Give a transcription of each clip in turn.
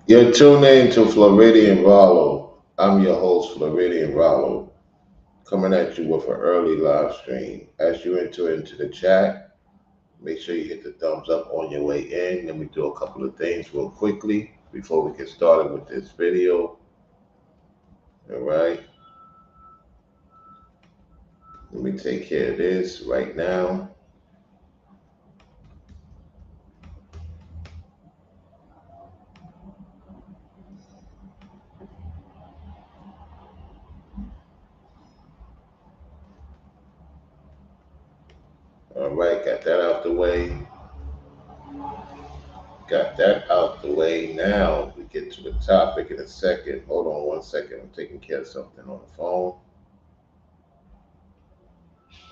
You're tuned in to Floridian Rollo. I'm your host, Floridian Rollo, coming at you with an early live stream. As you enter into the chat, make sure you hit the thumbs up on your way in. Let me do a couple of things real quickly before we get started with this video. All right, let me take care of this right now. All right, got that out the way. Got that out the way. Now we get to the topic in a second. Hold on one second. I'm taking care of something on the phone.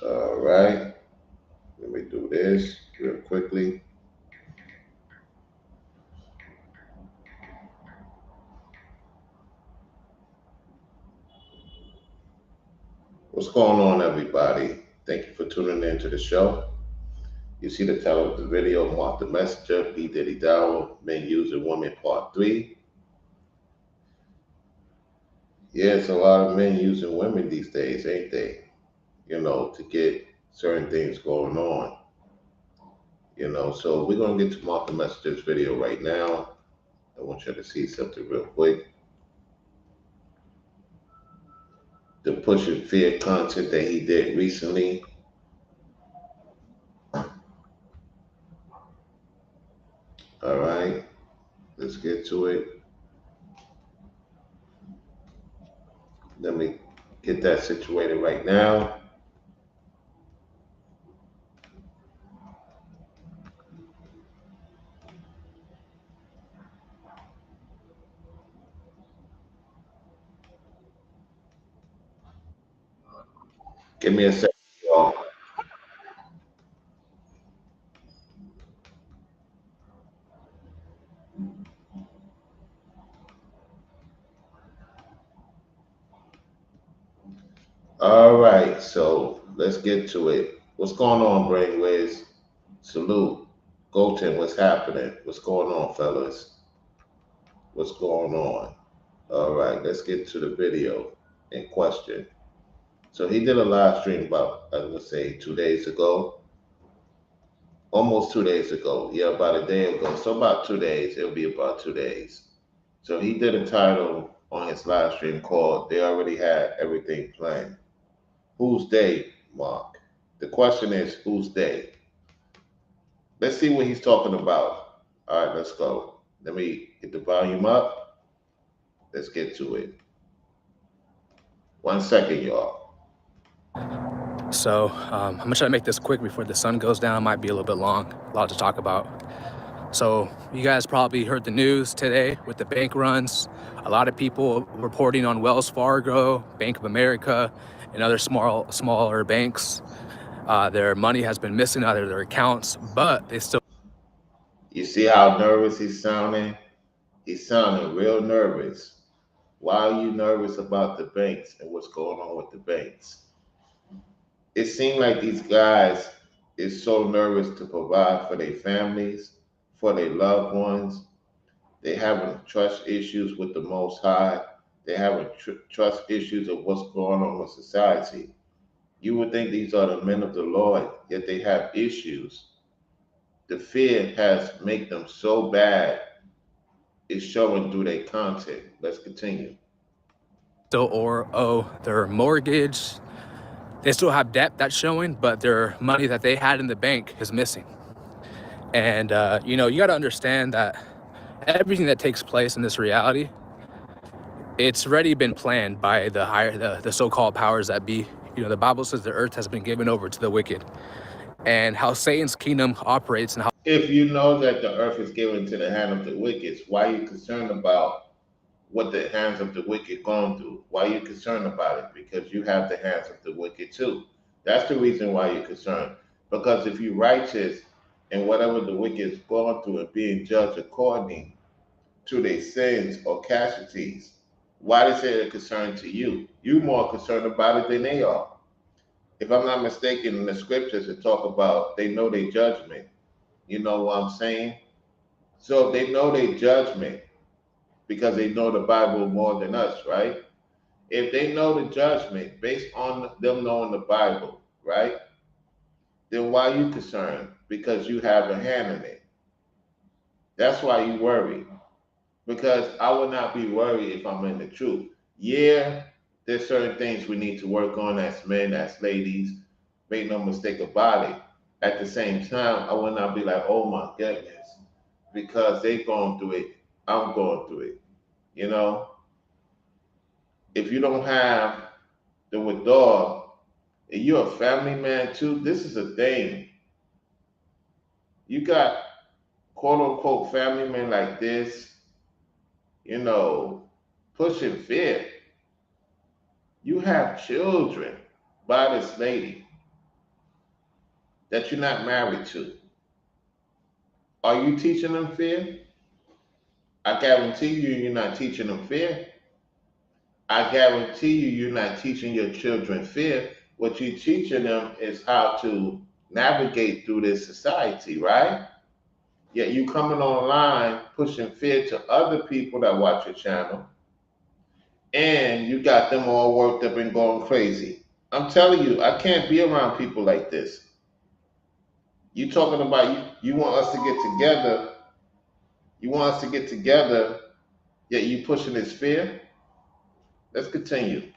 All right. Let me do this real quickly. What's going on, everybody? Thank you for tuning in to the show. You see the title of the video, Marc the Messenger, Diddy, Dowell, Men Using Women Part 3. Yeah, it's a lot of men using women these days, ain't they? To get certain things going on. So we're going to get to Marc the Messenger's video right now. I want you to see something real quick. The push and fear content that he did recently. All right, let's get to it. Let me get that situated right now. Give me a second, y'all. All right, so let's get to it. What's going on, Brainwaves? Salute. Goten, what's happening? What's going on, fellas? What's going on? All right, let's get to the video in question. So he did a live stream about, I would say, 2 days ago. Almost 2 days ago. Yeah, about a day ago. So about 2 days. It'll be about 2 days. So he did a title on his live stream called They Already Had Everything Planned. Who's they, Mark? The question is, who's they? Let's see what he's talking about. All right, let's go. Let me get the volume up. Let's get to it. 1 second, y'all. So I'm gonna try to make this quick before the sun goes down. It might be a little bit long, a lot to talk about. So you guys probably heard the news today with the bank runs. A lot of people reporting on Wells Fargo, Bank of America, and other smaller banks. Their money has been missing out of their accounts, but they still. You see how nervous he's sounding? He's sounding real nervous. Why are you nervous about the banks and what's going on with the banks? It seems like these guys is so nervous to provide for their families, for their loved ones. They having trust issues with the Most High. They having trust issues of what's going on with society. You would think these are the men of the Lord, yet they have issues. The fear has made them so bad. It's showing through their content. Let's continue. Still owe their mortgage. They still have debt that's showing, but their money that they had in the bank is missing. And you got to understand that everything that takes place in this reality, it's already been planned by the so-called powers that be. The Bible says the earth has been given over to the wicked, and how Satan's kingdom operates and how. If you know that the earth is given to the hand of the wicked, why are you concerned about what the hands of the wicked going through? Why are you concerned about it? Because you have the hands of the wicked too. That's the reason why you're concerned. Because if you're righteous and whatever the wicked is going through and being judged according to their sins or casualties, why is it a concern to you? You're more concerned about it than they are. If I'm not mistaken, in the scriptures it talk about they know their judgment. You know what I'm saying? So if they know their judgment, because they know the Bible more than us, right? If they know the judgment based on them knowing the Bible, right? Then why are you concerned? Because you have a hand in it. That's why you worry. Because I would not be worried if I'm in the truth. Yeah, there's certain things we need to work on as men, as ladies. Make no mistake about it. At the same time, I would not be like, oh my goodness, because they've gone through it, I'm going through it. You know, if you don't have the withdrawal, and you're a family man too, this is a thing. You got quote unquote family men like this, you know, pushing fear. You have children by this lady that you're not married to. Are you teaching them fear? I guarantee you, you're not teaching them fear. I guarantee you, you're not teaching your children fear. What you're teaching them is how to navigate through this society, right? Yet you coming online pushing fear to other people that watch your channel, and you got them all worked up and going crazy. I'm telling you, I can't be around people like this. You talking about you want us to get together. You want us to get together, yet you pushing this fear. Let's continue.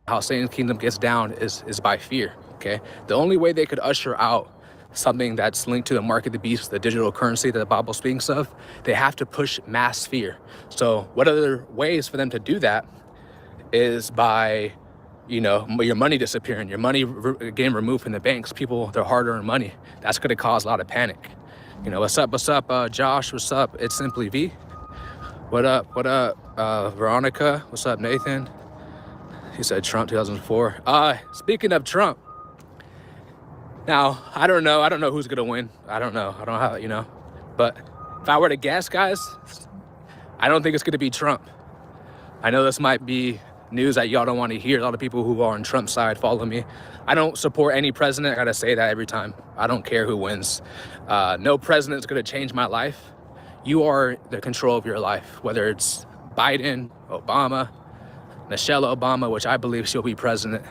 How Satan's kingdom gets down is by fear, okay? The only way they could usher out something that's linked to the mark of the beast, the digital currency that the Bible speaks of, they have to push mass fear. So what other ways for them to do that is by, you know, your money disappearing, your money getting removed from the banks, people, their hard-earned money. That's going to cause a lot of panic. You know, what's up, Josh? What's up? It's Simply V. What up, Veronica? What's up, Nathan? He said Trump 2004. Speaking of Trump, now, I don't know who's going to win. I don't know. I don't have, you know. But if I were to guess, guys, I don't think it's going to be Trump. I know this might be news that y'all don't want to hear. A lot of people who are on Trump's side follow me. I don't support any president. I got to say that every time. I don't care who wins. No president's going to change my life. You are the control of your life, whether it's Biden, Obama, Michelle Obama, which I believe she'll be president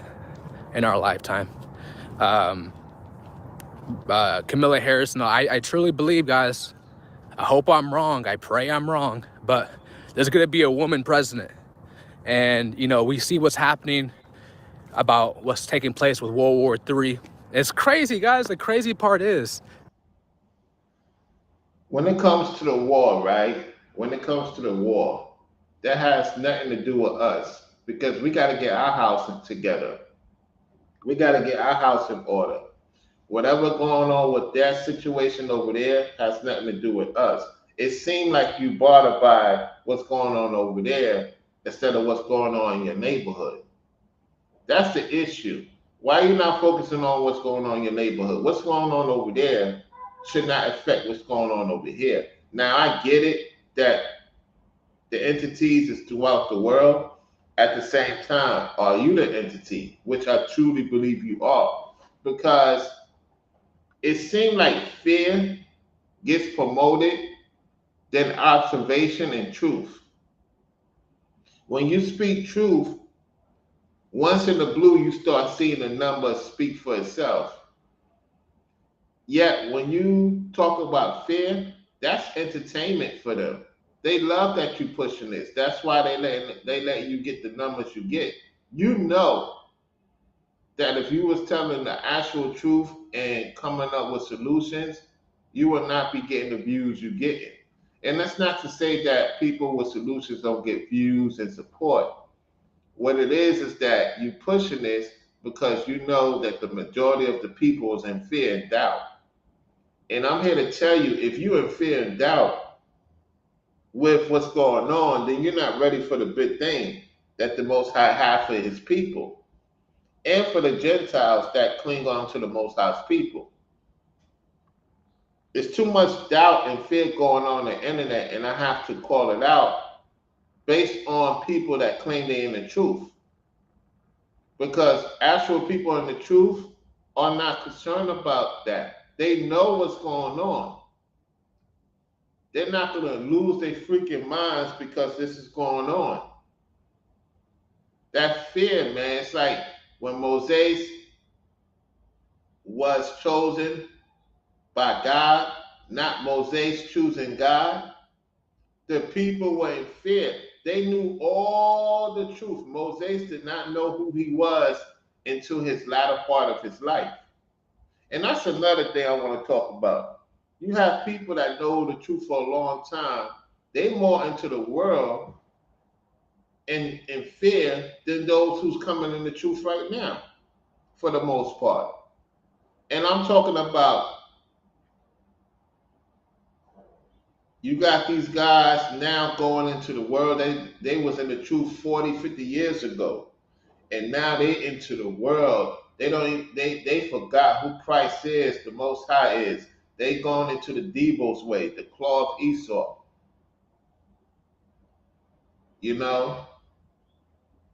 in our lifetime. Camilla Harris, no, I truly believe, guys, I hope I'm wrong. I pray I'm wrong. But there's going to be a woman president. And, you know, we see what's happening about what's taking place with World War III. It's crazy, guys. The crazy part is, when it comes to the war, right? When it comes to the war, that has nothing to do with us because we got to get our house together. We got to get our house in order. Whatever going on with that situation over there has nothing to do with us. It seemed like you bothered by what's going on over there instead of what's going on in your neighborhood. That's the issue. Why are you not focusing on what's going on in your neighborhood? What's going on over there should not affect what's going on over here. Now, I get it that the entities is throughout the world. At the same time, are you the entity, which I truly believe you are? Because it seemed like fear gets promoted than observation and truth. When you speak truth, once in the blue, you start seeing the numbers speak for itself. Yet when you talk about fear, that's entertainment for them. They love that you pushing this. That's why they let you get the numbers you get. You know that if you was telling the actual truth and coming up with solutions, you will not be getting the views you getting. And that's not to say that people with solutions don't get views and support. What it is that you pushing this because you know that the majority of the people is in fear and doubt. And I'm here to tell you, if you're in fear and doubt with what's going on, then you're not ready for the big thing that the Most High has for his people and for the Gentiles that cling on to the Most High's people. There's too much doubt and fear going on the internet, and I have to call it out based on people that claim they're in the truth. Because actual people in the truth are not concerned about that. They know what's going on. They're not going to lose their freaking minds because this is going on. That fear, man, it's like when Moses was chosen by God, not Moses choosing God, the people were in fear. They knew all the truth. Moses did not know who he was until his latter part of his life. And that's another thing I want to talk about. You have people that know the truth for a long time. They more into the world and fear than those who's coming in the truth right now, for the most part. And I'm talking about, you got these guys now going into the world. They was in the truth 40, 50 years ago. And now they into the world. They don't even, they forgot who Christ is, the Most High is. They gone into the Debo's way, the claw of Esau. You know?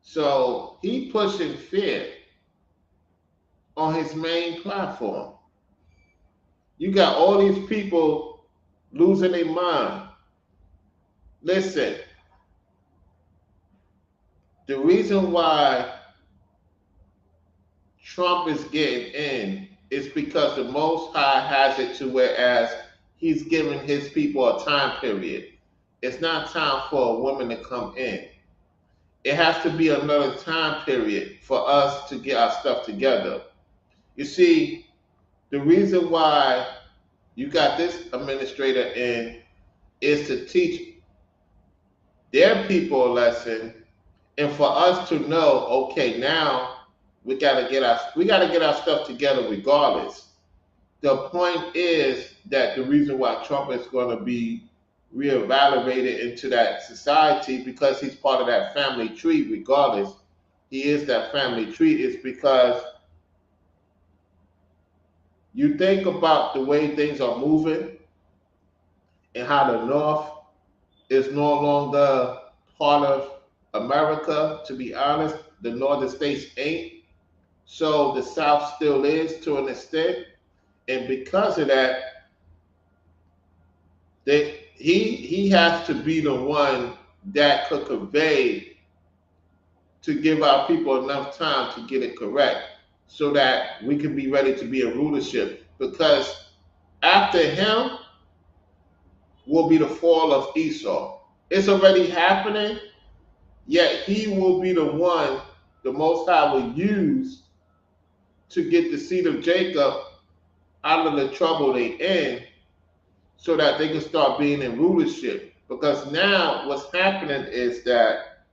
So he pushing fear on his main platform. You got all these people losing their mind. Listen, the reason why Trump is getting in is because the Most High has it to whereas he's giving his people a time period. It's not time for a woman to come in. It has to be another time period for us to get our stuff together. You see, the reason why you got this administrator in is to teach their people a lesson and for us to know, okay, now we gotta get our stuff together regardless. The point is that the reason why Trump is going to be reevaluated into that society because he's part of that family tree, regardless, he is that family tree, is because you think about the way things are moving and how the North is no longer part of America. To be honest, the northern states ain't. So the South still is to an extent. And because of that, he has to be the one that could convey to give our people enough time to get it correct so that we can be ready to be a rulership. Because after him will be the fall of Esau. It's already happening, yet he will be the one the Most High will use to get the seed of Jacob out of the trouble they in so that they can start being in rulership. Because now what's happening is that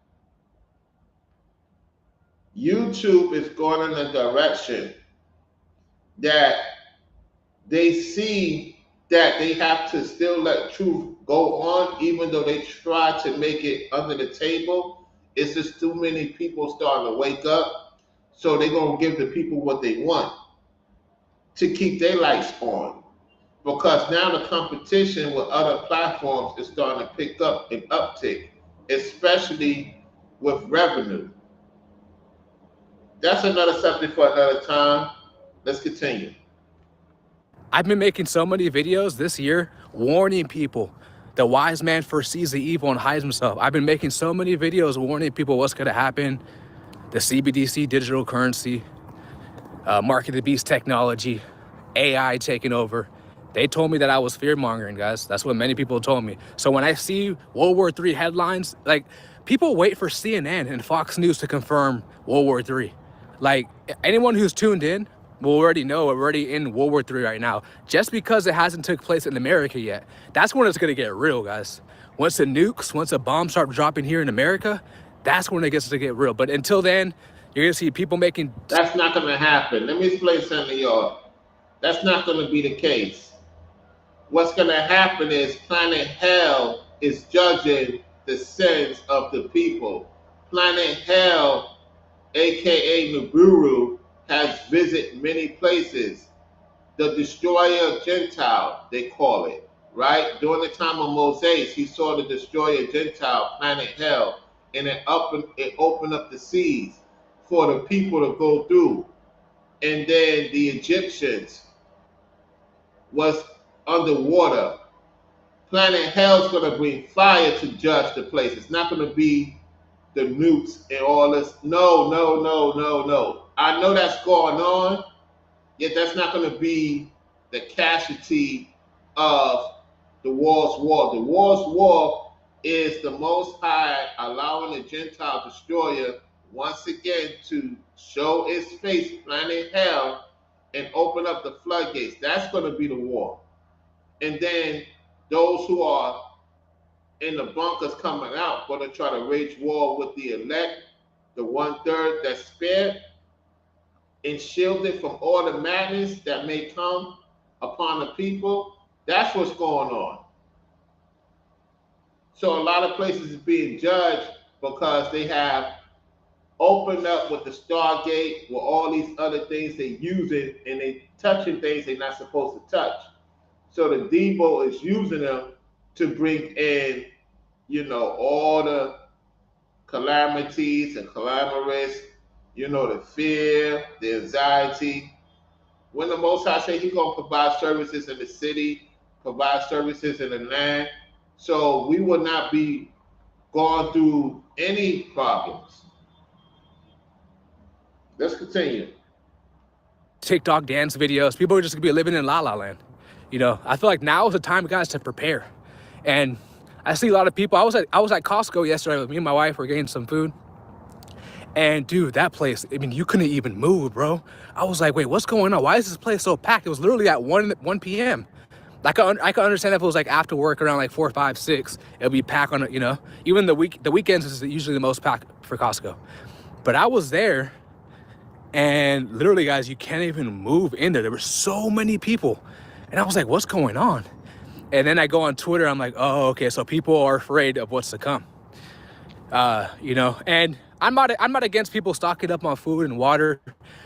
YouTube is going in a direction that they see that they have to still let truth go on, even though they try to make it under the table. It's just too many people starting to wake up. So they're going to give the people what they want to keep their lights on. Because now the competition with other platforms is starting to pick up an uptick, especially with revenue. That's another subject for another time. Let's continue. I've been making so many videos this year warning people. The wise man foresees the evil and hides himself. I've been making so many videos warning people what's going to happen. The CBDC, digital currency, market of the beast technology, AI taking over. They told me that I was fear-mongering, guys. That's what many people told me. So when I see World War III headlines, like, people wait for CNN and Fox News to confirm World War III. Like, anyone who's tuned in will already know we're already in World War III right now. Just because it hasn't took place in America yet, that's when it's gonna get real, guys. Once the bombs start dropping here in America, that's when it gets to get real. But until then, you're gonna see people making... That's not going to happen. Let me explain something to y'all. That's not going to be the case. What's going to happen is Planet Hell is judging the sins of the people. Planet Hell, aka Nibiru, has visited many places. The destroyer Gentile, they call it, right? During the time of Moses, he saw the destroyer Gentile, Planet Hell, and it opened up the seas for the people to go through. And then the Egyptians was underwater Planet Hell's going to bring fire to judge the place. It's not going to be the nukes and all this. No, no, no, no, no. I know that's going on, yet that's not going to be the casualty of the war's war. The war's war is the Most High allowing the Gentile destroyer once again to show its face, planet hell, and open up the floodgates. That's going to be the war. And then those who are in the bunkers coming out going to try to wage war with the elect, the 1/3 that's spared, and shielded from all the madness that may come upon the people. That's what's going on. So a lot of places is being judged because they have opened up with the Stargate, with all these other things they using, and they touching things they're not supposed to touch. So the Debo is using them to bring in, all the calamities and calamities, the fear, the anxiety. When the Most High say He's gonna provide services in the city, provide services in the land, so we will not be going through any problems. Let's continue. TikTok dance videos. People are just gonna be living in La La Land. I feel like now is the time, guys, to prepare. And I see a lot of people. I was at Costco yesterday with me and my wife. We're getting some food. And dude, that place, I mean, you couldn't even move, bro. I was like, wait, what's going on? Why is this place so packed? It was literally at 1 p.m. I could understand if it was like after work around like 4, 5, 6, it'll be packed on, even the weekends is usually the most packed for Costco. But I was there, and literally, guys, you can't even move in there. There were so many people. And I was like, what's going on? And then I go on Twitter, I'm like, oh, okay, so people are afraid of what's to come. And I'm not against people stocking up on food and water.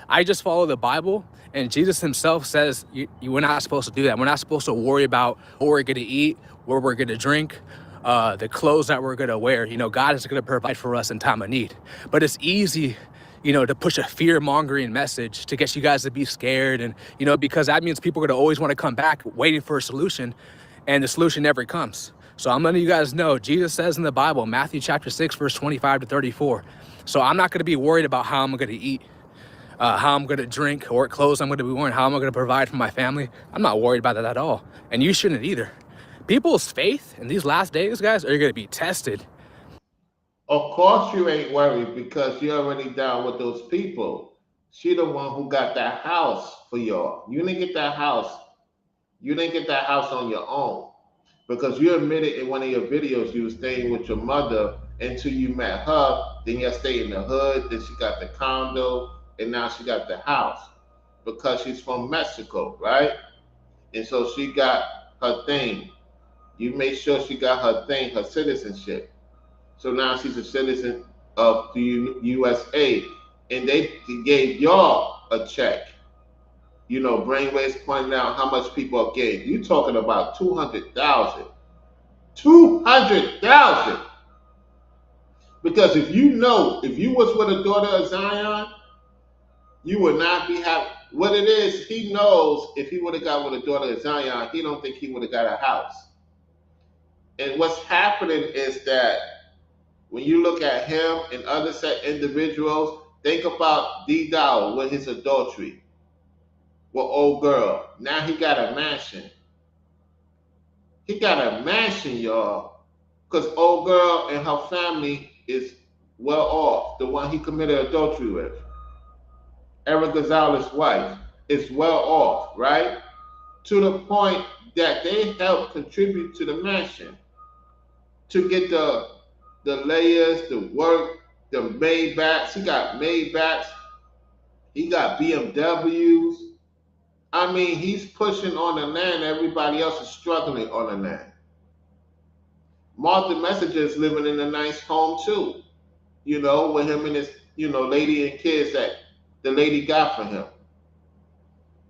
I just follow the Bible, and Jesus himself says we're not supposed to do that. We're not supposed to worry about what we're going to eat, what we're going to drink, the clothes that we're going to wear. God is going to provide for us in time of need. But it's easy, to push a fear-mongering message to get you guys to be scared. And, because that means people are going to always want to come back waiting for a solution, and the solution never comes. So I'm letting you guys know, Jesus says in the Bible, Matthew chapter 6, verse 25 to 34. So I'm not going to be worried about how I'm going to eat, how I'm going to drink, or what clothes I'm going to be wearing, how am I going to provide for my family. I'm not worried about that at all. And you shouldn't either. People's faith in these last days, guys, are going to be tested. Of course you ain't worried because you're already down with those people. She the one who got that house for y'all. You didn't get that house. You didn't get that house on your own. Because you admitted in one of your videos you were staying with your mother until you met her. Then you stayed in the hood. Then she got the condo. And now she got the house. Because she's from Mexico, right? And so she got her thing. You made sure she got her thing, her citizenship. So now she's a citizen of the USA. And they gave y'all a check. Brainwaves pointing out how much people are getting. You talking about 200,000. 200,000. Because if you was with a daughter of Zion, you would not be happy. What it is, he knows if he would have got with a daughter of Zion, he don't think he would have got a house. And what's happening is that when you look at him and other set individuals, think about Dowell with his adultery. Well, old girl, now he got a mansion. He got a mansion, y'all, because old girl and her family is well off. The one he committed adultery with, Eric Gonzalez's wife, is well off, right? To the point that they help contribute to the mansion to get the layers, the work, the Maybachs. He got Maybachs. He got BMWs. I mean, he's pushing on the land. Everybody else is struggling on the land. Marc the Messenger is living in a nice home too. With him and his, lady and kids that the lady got for him.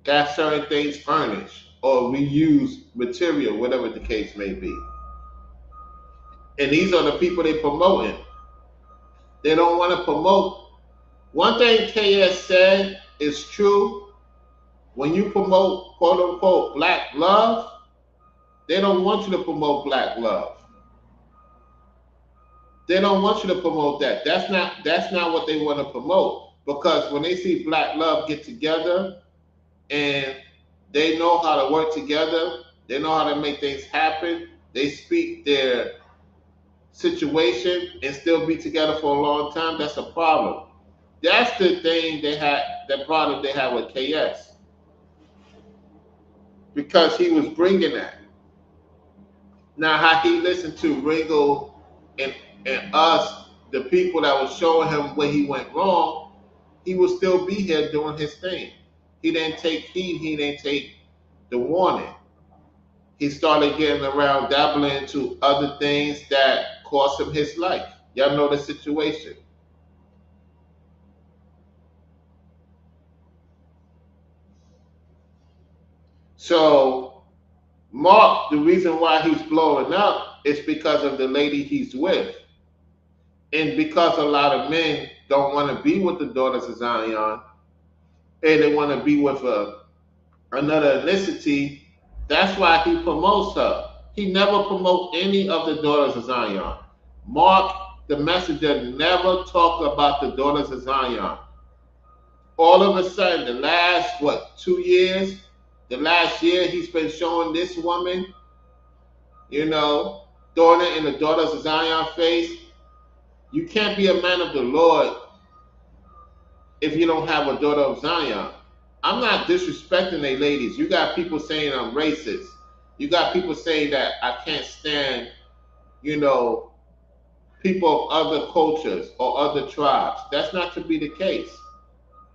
Got certain things furnished or reused material, whatever the case may be. And these are the people they promoting. They don't want to promote. One thing KS said is true. When you promote, quote unquote, black love, They don't want you to promote black love. They don't want you to promote that. That's not what they want to promote. Because when they see black love get together and they know how to work together, they know how to make things happen, they speak their situation and still be together for a long time, that's a problem. That's the thing they had, the problem they had with KS. Because he was bringing that. Now, how he listened to Ringo and, and us, the people that was showing him where he went wrong, he would still be here doing his thing. He didn't take heed, he didn't take the warning. He started getting around dabbling into other things that cost him his life. Y'all know the situation. So Mark, the reason why he's blowing up is because of the lady he's with. And because a lot of men don't want to be with the daughters of Zion and they want to be with another ethnicity, that's why he promotes her. He never promotes any of the daughters of Zion. Mark, the messenger, never talked about the daughters of Zion. All of a sudden, the last, 2 years, the last year, he's been showing this woman, you know, throwing it in the daughters of Zion face. You can't be a man of the Lord if you don't have a daughter of Zion. I'm not disrespecting they ladies. You got people saying I'm racist. You got people saying that I can't stand, you know, people of other cultures or other tribes. That's not to be the case.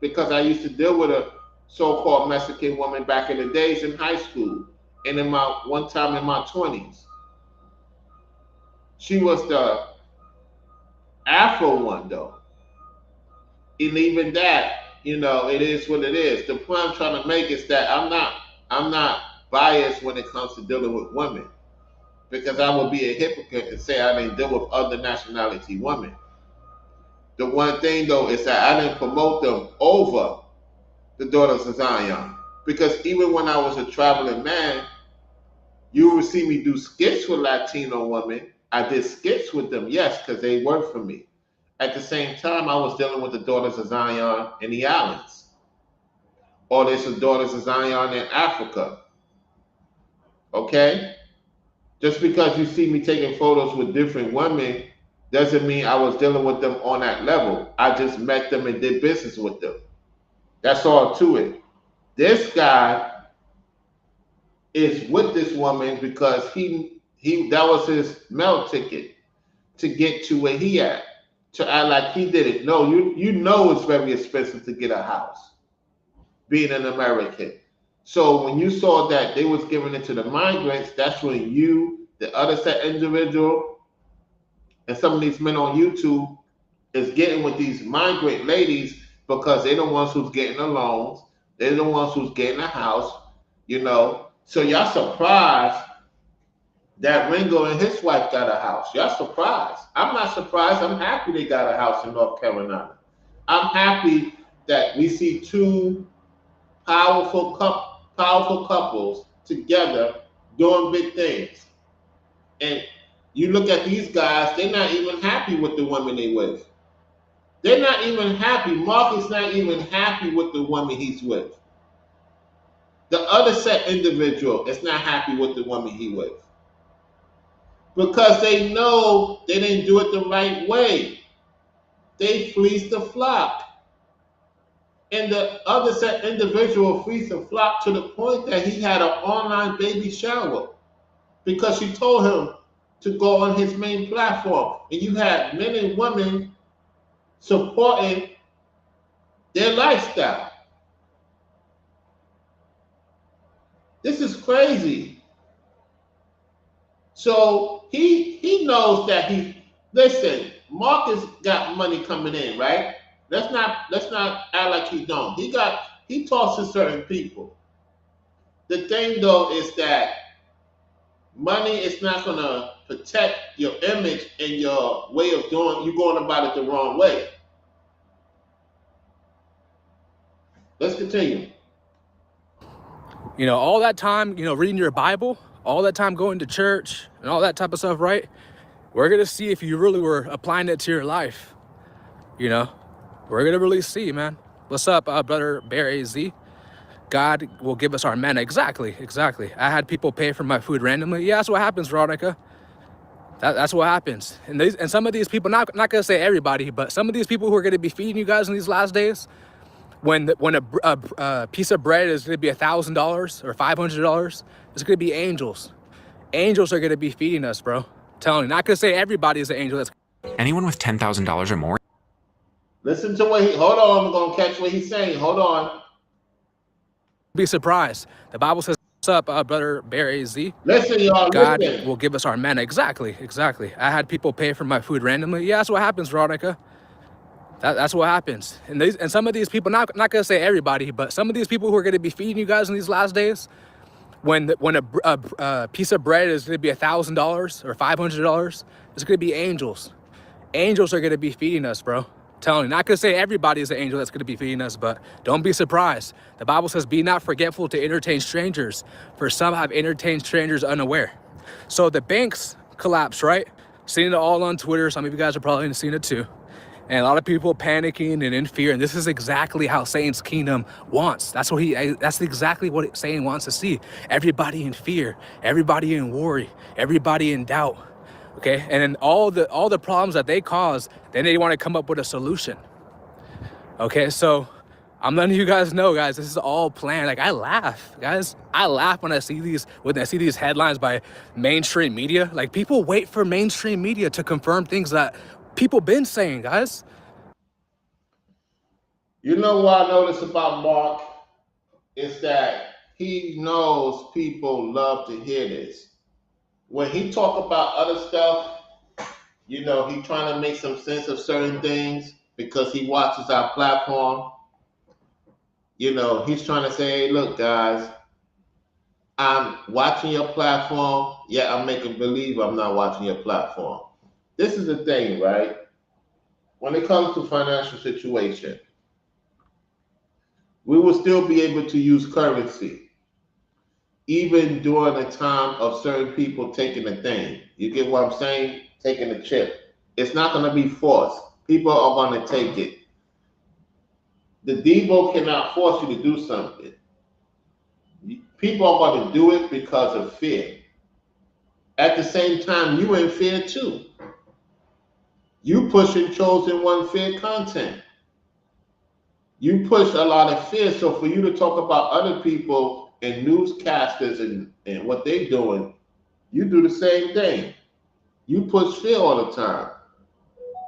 Because I used to deal with a so-called Mexican woman back in the days in high school and in my one time in my 20s. She was the Afro one though. And even that, you know, it is what it is. The point I'm trying to make is that I'm not biased when it comes to dealing with women. Because I would be a hypocrite and say I didn't deal with other nationality women. The one thing though is that I didn't promote them over the daughters of Zion. Because even when I was a traveling man, you would see me do skits with Latino women. I did skits with them, yes, because they worked for me. At the same time, I was dealing with the daughters of Zion in the islands. Or there's the daughters of Zion in Africa. Okay? Just because you see me taking photos with different women doesn't mean I was dealing with them on that level. I just met them and did business with them. That's all to it. This guy is with this woman because he that was his mail ticket to get to where he at. To act like he did it. No, you know it's very expensive to get a house, being an American. So when you saw that they was giving it to the migrants, that's when you, the other set individual, and some of these men on YouTube is getting with these migrant ladies because they're the ones who's getting the loans, they're the ones who's getting a house, you know. So y'all surprised that Ringo and his wife got a house. Y'all surprised. I'm not surprised. I'm happy they got a house in North Carolina. I'm happy that we see two powerful couples together doing big things. And you look at these guys, they're not even happy with the women they with. They're not even happy. Mark is not even happy with the woman he's with. The other set individual is not happy with the woman he with. Because they know they didn't do it the right way. They fleeced the flock. And the other set individual fleeced the flock to the point that he had an online baby shower because she told him to go on his main platform. And you had men and women supporting their lifestyle. This is crazy. So he knows that listen, Marcus got money coming in, right? Let's not act like he don't. He talks to certain people. The thing though is that money is not gonna protect your image and your way of doing. You're going about it the wrong way. Let's continue. You know, all that time, you know, reading your Bible, all that time going to church and all that type of stuff, right? We're gonna see if you really were applying it to your life. You know, we're gonna really see, man. What's up, brother Barry Z? God will give us our manna. Exactly. I had people pay for my food randomly. Yeah, that's what happens, Veronica. That's what happens. And some of these people, not gonna say everybody, but some of these people who are gonna be feeding you guys in these last days, when a piece of bread is gonna be $1,000 or $500, it's gonna be angels. Angels are gonna be feeding us, bro. I'm telling you, not gonna say everybody is an angel. That's anyone with $10,000 or more. Listen to what hold on, I'm gonna catch what he's saying. Hold on. Be surprised. The Bible says, what's up, brother Barry Z? Listen, y'all. God listen. will give us our manna. Exactly. I had people pay for my food randomly. Yeah, that's what happens, Veronica. That's what happens. And some of these people, not gonna say everybody, but some of these people who are gonna be feeding you guys in these last days, when a piece of bread is gonna be $1,000 or $500, it's gonna be angels. Angels are gonna be feeding us, bro. Telling you, not gonna say everybody is an angel that's gonna be feeding us, but don't be surprised. The Bible says, be not forgetful to entertain strangers, for some have entertained strangers unaware. So the banks collapsed, right? Seen it all on Twitter. Some of you guys are probably seen it too. And a lot of people panicking and in fear. And this is exactly how Satan's kingdom wants. That's exactly what Satan wants to see. Everybody in fear, everybody in worry, everybody in doubt. Okay, and then all the problems that they cause, then they want to come up with a solution. Okay, so I'm letting you guys know, guys, this is all planned. Like, I laugh, guys. I laugh when I see these headlines by mainstream media. Like, people wait for mainstream media to confirm things that people been saying, guys. You know what I notice about Mark is that he knows people love to hear this. When he talk about other stuff, you know, he trying to make some sense of certain things because he watches our platform. You know, he's trying to say, hey, look, guys, I'm watching your platform, yet I'm making believe I'm not watching your platform. This is the thing, right? When it comes to financial situation, we will still be able to use currency even during the time of certain people taking a thing. You get what I'm saying? Taking a chip. It's not going to be forced. People are going to take it. The Debo cannot force you to do something. People are going to do it because of fear. At the same time, you in fear too. You pushing chosen one fear content. You push a lot of fear. So for you to talk about other people and newscasters and what they're doing, you do the same thing. You push fear all the time.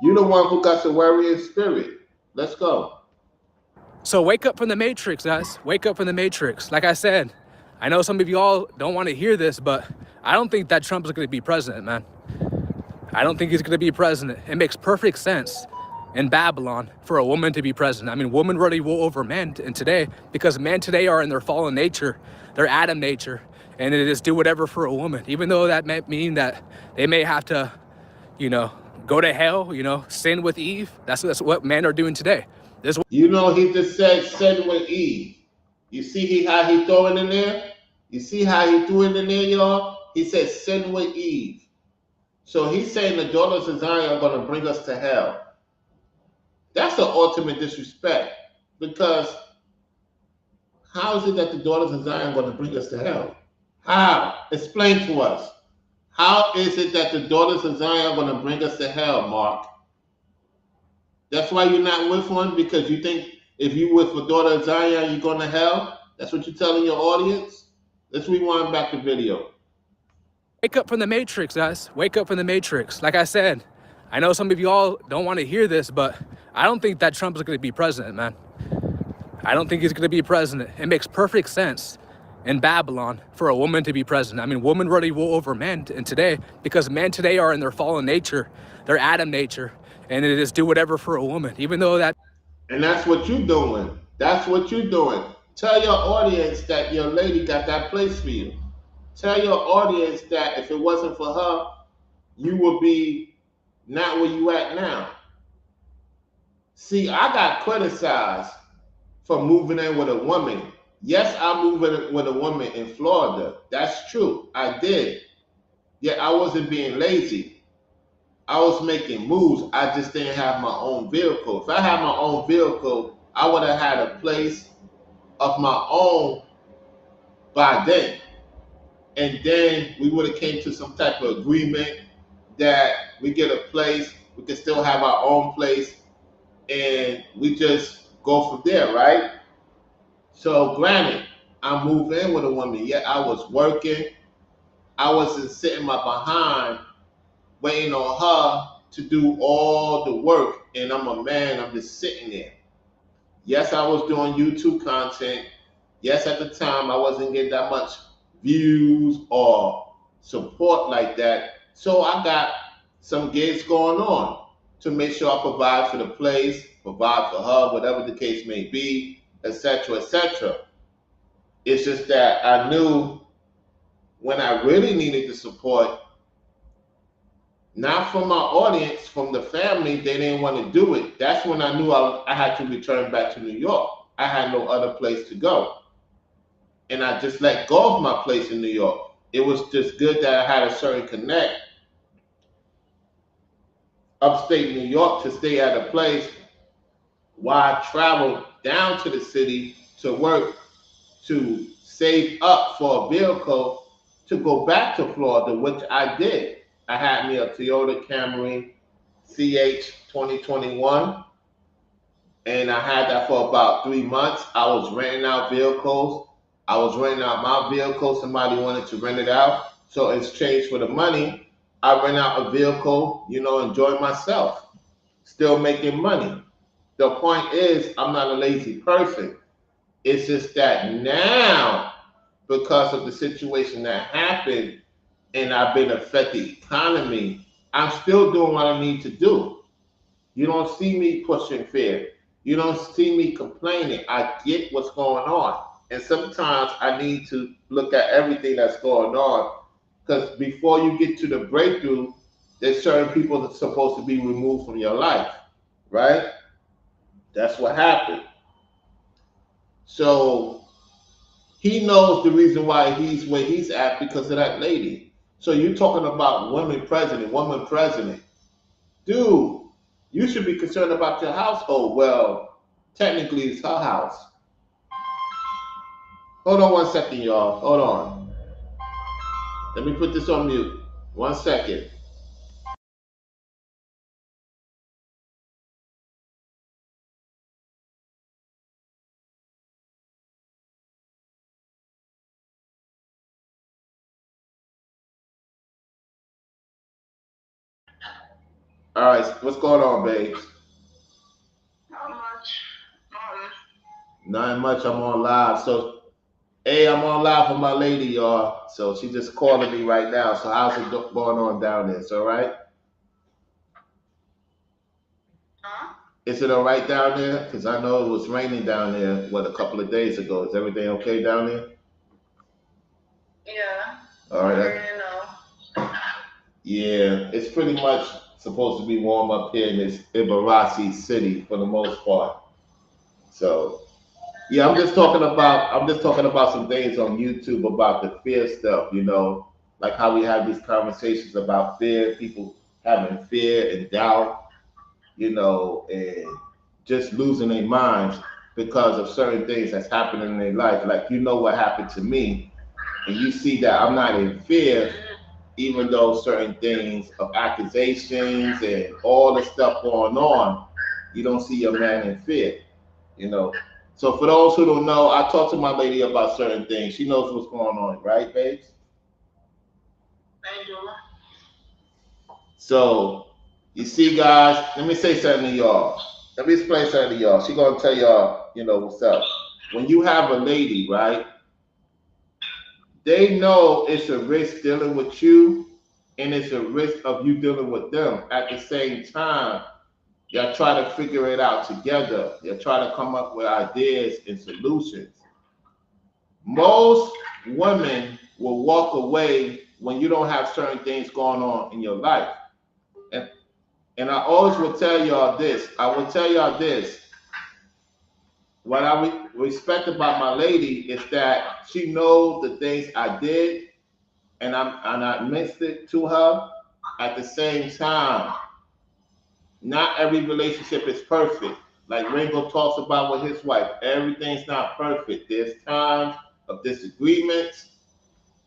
You're the one who got the worrying spirit. Let's go. So wake up from the matrix, guys. Wake up from the matrix. Like I said, I know some of you all don't want to hear this, but I don't think that Trump is going to be president, man. I don't think he's going to be president. It makes perfect sense in Babylon for a woman to be president. I mean, women really rule over men in today, because men today are in their fallen nature, their Adam nature, and it is do whatever for a woman, even though that might mean that they may have to, you know, go to hell, you know, sin with Eve. That's what men are doing today. You know, he just said sin with Eve. You see how he threw it in there? You see how he threw it in there, y'all? He said sin with Eve. So he's saying the daughters of Zion are going to bring us to hell. That's the ultimate disrespect, because how is it that the daughters of Zion are going to bring us to hell? How? Explain to us. How is it that the daughters of Zion are going to bring us to hell, Mark? That's why you're not with one, because you think if you with a daughter of Zion, you're going to hell? That's what you're telling your audience? Let's rewind back the video. Wake up from the matrix, guys. Wake up from the matrix. Like I said, I know some of you all don't want to hear this, but I don't think that Trump is going to be president, man. I don't think he's going to be president. It makes perfect sense in Babylon for a woman to be president. I mean, women really rule over men in today, because men today are in their fallen nature, their Adam nature, and it is do whatever for a woman, even though that. And that's what you're doing. That's what you're doing. Tell your audience that your lady got that place for you. Tell your audience that if it wasn't for her, you would be not where you at now. See, I got criticized for moving in with a woman Yes, I moved with a woman in Florida. That's true. I did. Yet I wasn't being lazy. I was making moves. I just didn't have my own vehicle. If I had my own vehicle, I would have had a place of my own by then. And then we would have came to some type of agreement that we get a place, we can still have our own place, and we just go from there, right? So granted, I moved in with a woman, yet I was working. I wasn't sitting my behind waiting on her to do all the work, and I'm a man, I'm just sitting there. Yes, I was doing YouTube content. Yes, at the time I wasn't getting that much views or support like that. So I got some gigs going on to make sure I provide for the place, provide for her, whatever the case may be, etc., etc. It's just that I knew when I really needed the support, not from my audience, from the family, they didn't want to do it. That's when I knew I had to return back to New York. I had no other place to go. And I just let go of my place in New York. It was just good that I had a certain connect upstate New York to stay at a place while I traveled down to the city to work to save up for a vehicle to go back to Florida, which I did. I had me a Toyota Camry CH 2021, and I had that for about 3 months. I was renting out vehicles. I was renting out my vehicle. Somebody wanted to rent it out. So in exchange for the money, I rent out a vehicle, enjoy myself, still making money. The point is, I'm not a lazy person. It's just that now, because of the situation that happened and I've been affected economy, I'm still doing what I need to do. You don't see me pushing fear. You don't see me complaining. I get what's going on. And sometimes I need to look at everything that's going on. Because before you get to the breakthrough, there's certain people that's supposed to be removed from your life, right? That's what happened. So he knows the reason why he's where he's at because of that lady. So you're talking about woman president. Dude, you should be concerned about your household. Well, technically, it's her house. Hold on 1 second, y'all. Hold on. Let me put this on mute. 1 second. All right, what's going on, babes? Not much. Not much. I'm on live. So, hey, I'm on live with my lady, y'all. So she just calling me right now. So how's it going on down there? It's all right? Huh? Is it all right down there? Because I know it was raining down there, a couple of days ago. Is everything okay down there? Yeah. All right. You know. Yeah, it's pretty much supposed to be warm up here in this Ibarasi city for the most part. So yeah, I'm just talking about some things on YouTube about the fear stuff, like how we have these conversations about fear, people having fear and doubt, and just losing their minds because of certain things that's happening in their life. Like what happened to me, and you see that I'm not in fear, even though certain things of accusations and all the stuff going on, you don't see your man in fear, you know. So for those who don't know, I talk to my lady about certain things. She knows what's going on, right, babes? I do. So you see, guys, let me say something to y'all. Let me explain something to y'all. She gonna tell y'all, what's up. When you have a lady, right? They know it's a risk dealing with you, and it's a risk of you dealing with them. At the same time, y'all try to figure it out together. Y'all try to come up with ideas and solutions. Most women will walk away when you don't have certain things going on in your life. And and I always will tell y'all this. I will tell y'all this. what I respect about my lady is that she knows the things I did, and I admit it to her. At the same time, not every relationship is perfect. Like Ringo talks about with his wife, everything's not perfect. There's times of disagreements,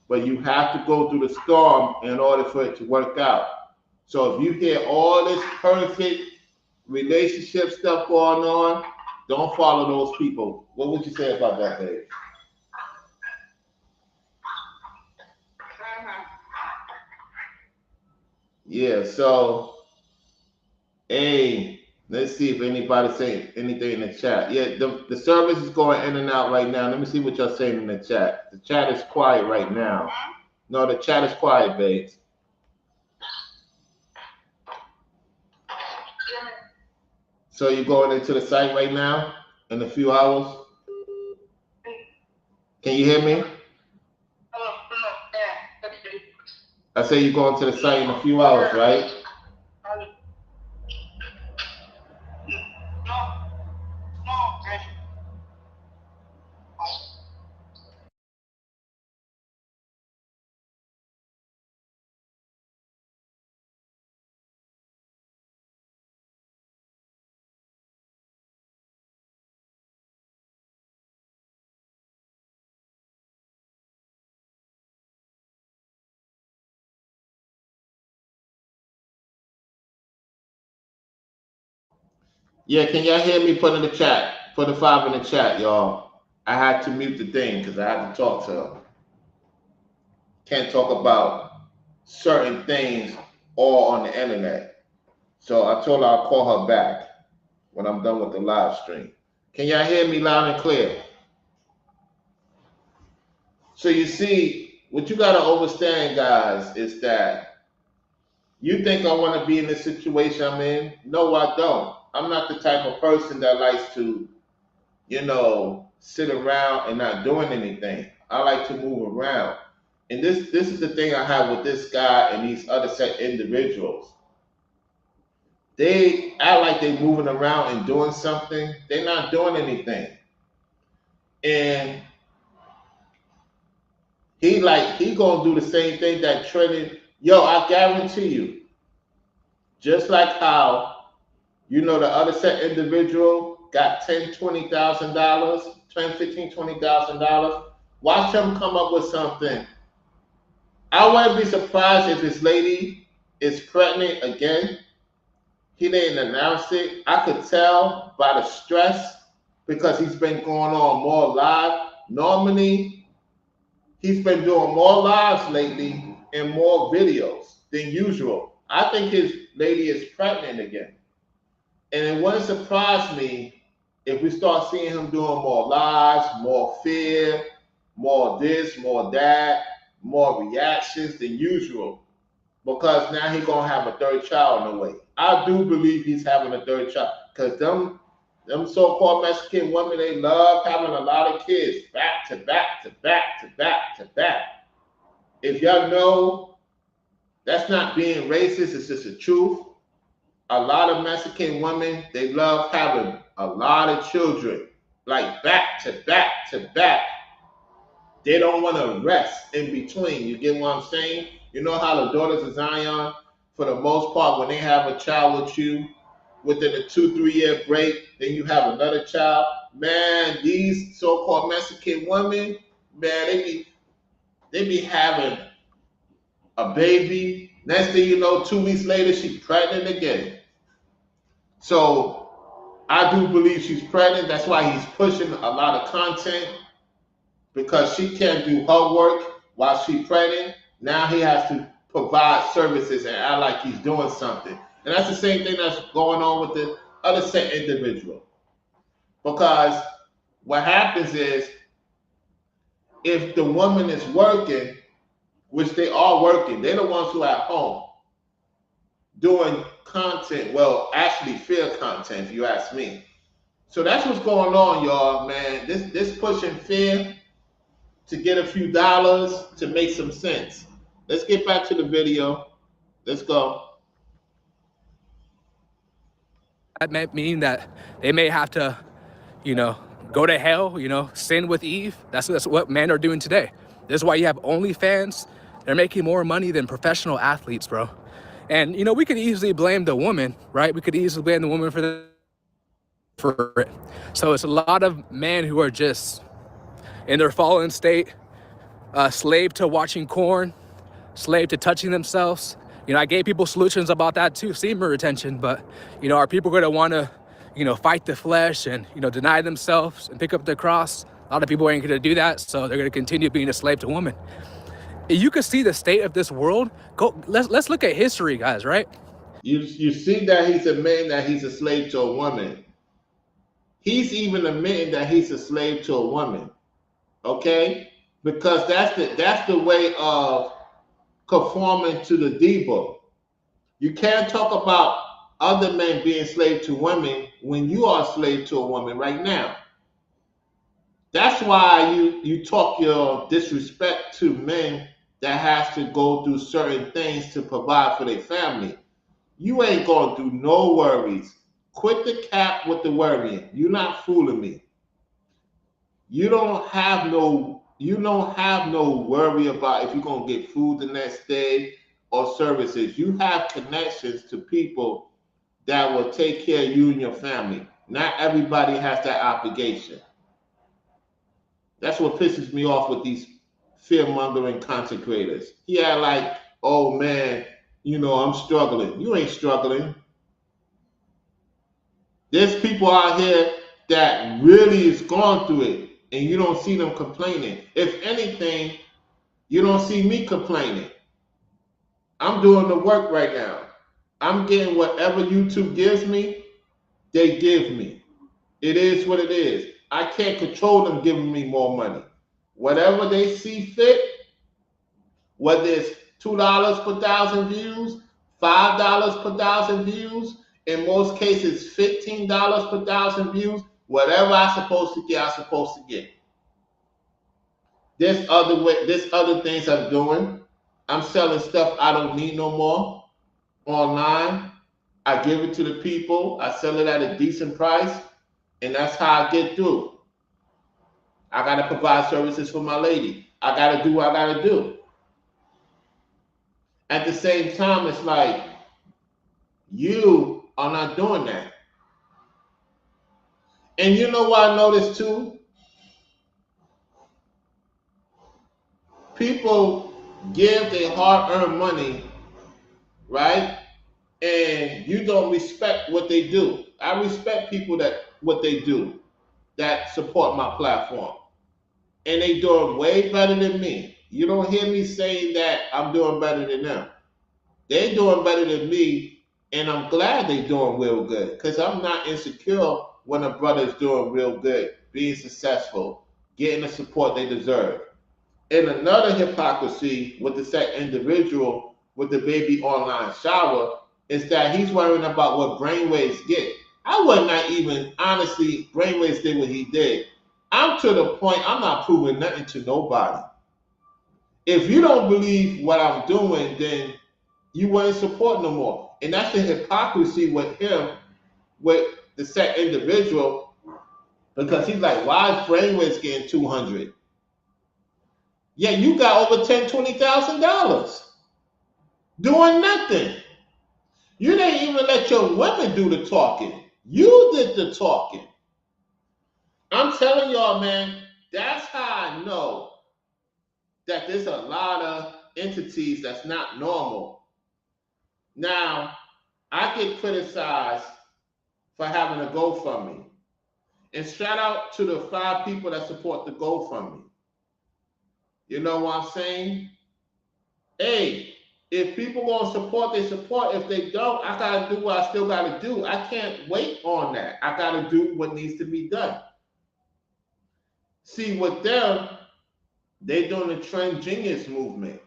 but you have to go through the storm in order for it to work out. So if you hear all this perfect relationship stuff going on, don't follow those people. What would you say about that, babe? Mhm. Yeah, so hey, let's see if anybody say anything in the chat. Yeah, the service is going in and out right now. Let me see what y'all saying in the chat. The chat is quiet right now. No, the chat is quiet, babes. So you're going into the site right now in a few hours? Can you hear me? I say you're going to the site in a few hours, right? Yeah, can y'all hear me? Put in the chat. Put a 5 in the chat, y'all. I had to mute the thing because I had to talk to her. Can't talk about certain things all on the internet. So I told her I'll call her back when I'm done with the live stream. Can y'all hear me loud and clear? So you see, what you gotta understand, guys, is that you think I want to be in the situation I'm in? No, I don't. I'm not the type of person that likes to, sit around and not doing anything. I like to move around. And this is the thing I have with this guy and these other set individuals. They act like they're moving around and doing something. They're not doing anything. And he gonna do the same thing that trending. Yo, I guarantee you, just like how the other set individual got $10,000, $20,000, 10, 15, $20,000. Watch him come up with something. I wouldn't be surprised if this lady is pregnant again. He didn't announce it. I could tell by the stress because he's been going on more live. Normally, he's been doing more lives lately and more videos than usual. I think his lady is pregnant again. And it wouldn't surprise me if we start seeing him doing more lives, more fear, more this, more that, more reactions than usual. Because now he's gonna have a third child in a way. I do believe he's having a third child. Because them so-called Mexican women, they love having a lot of kids back to back to back to back to back. If y'all know, that's not being racist, it's just the truth. A lot of Mexican women, they love having a lot of children, like back to back to back. They don't want to rest in between. You get what I'm saying? You know how the daughters of Zion, for the most part, when they have a child with you, within a 2-3 year break, then you have another child. Man, these so-called Mexican women, man, they be having a baby. Next thing you know, 2 weeks later, she's pregnant again. So I do believe she's pregnant. That's why he's pushing a lot of content because she can't do her work while she's pregnant. Now he has to provide services and act like he's doing something. And that's the same thing that's going on with the other set individual. Because what happens is if the woman is working, which they are working, they're the ones who are at home doing content, well, actually fear content, if you ask me. So that's what's going on, y'all, man. This pushing fear to get a few dollars to make some sense. Let's get back to the video. Let's go. That may mean that they may have to, go to hell, you know, sin with Eve. That's what men are doing today. This is why you have OnlyFans. They're making more money than professional athletes, bro. And, you know, we could easily blame the woman, right? We could easily blame the woman for it. So it's a lot of men who are just in their fallen state, slave to watching porn, slave to touching themselves. You know, I gave people solutions about that too, semen retention, but, you know, are people going to want to, you know, fight the flesh and, you know, deny themselves and pick up the cross? A lot of people ain't going to do that, so they're going to continue being a slave to woman. You can see the state of this world. Let's look at history, guys, right? You see that he's admitting that he's a slave to a woman. He's even admitting that he's a slave to a woman. Okay? Because that's the way of conforming to the Debo. You can't talk about other men being slave to women when you are a slave to a woman right now. That's why you talk your disrespect to men that has to go through certain things to provide for their family. You ain't going through no worries. Quit the cap with the worrying. You're not fooling me. You don't have no worry about if you're going to get food the next day or services. You have connections to people that will take care of you and your family. Not everybody has that obligation. That's what pisses me off with these fear-mongering consecrators. Yeah, like, oh man, you know, I'm struggling. You ain't struggling. There's people out here that really is going through it, and you don't see them complaining. If anything, you don't see me complaining. I'm doing the work right now. I'm getting whatever YouTube gives me, they give me. It is what it is. I can't control them giving me more money. Whatever they see fit, whether it's $2 per 1,000 views, $5 per 1,000 views, in most cases $15 per 1,000 views, whatever I'm supposed to get, I'm supposed to get. There's other things I'm doing. I'm selling stuff I don't need no more online. I give it to the people. I sell it at a decent price, and that's how I get through. I got to provide services for my lady. I got to do what I got to do. At the same time, it's like, you are not doing that. And you know what I noticed too? People give their hard-earned money, right? And you don't respect what they do. I respect people that what they do that support my platform. And they doing way better than me. You don't hear me saying that I'm doing better than them. They doing better than me, and I'm glad they doing real good, because I'm not insecure when a brother's doing real good, being successful, getting the support they deserve. And another hypocrisy with the second individual with the baby online shower is that he's worrying about what brainwaves get. I would not even, honestly, brainwaves did what he did. I'm to the point, I'm not proving nothing to nobody. If you don't believe what I'm doing, then you wouldn't support no more. And that's the hypocrisy with him, with the second individual, because he's like, why is brainwaves getting 200? Yeah, you got over $10,000, $20,000 doing nothing. You didn't even let your women do the talking. You did the talking. I'm telling y'all, man, that's how I know that there's a lot of entities that's not normal. Now, I get criticized for having a GoFundMe. And shout out to the 5 people that support the GoFundMe. You know what I'm saying? Hey, if people want to support, they support. If they don't, I got to do what I still got to do. I can't wait on that. I got to do what needs to be done. See, with them, they doing the Trend Genius movement.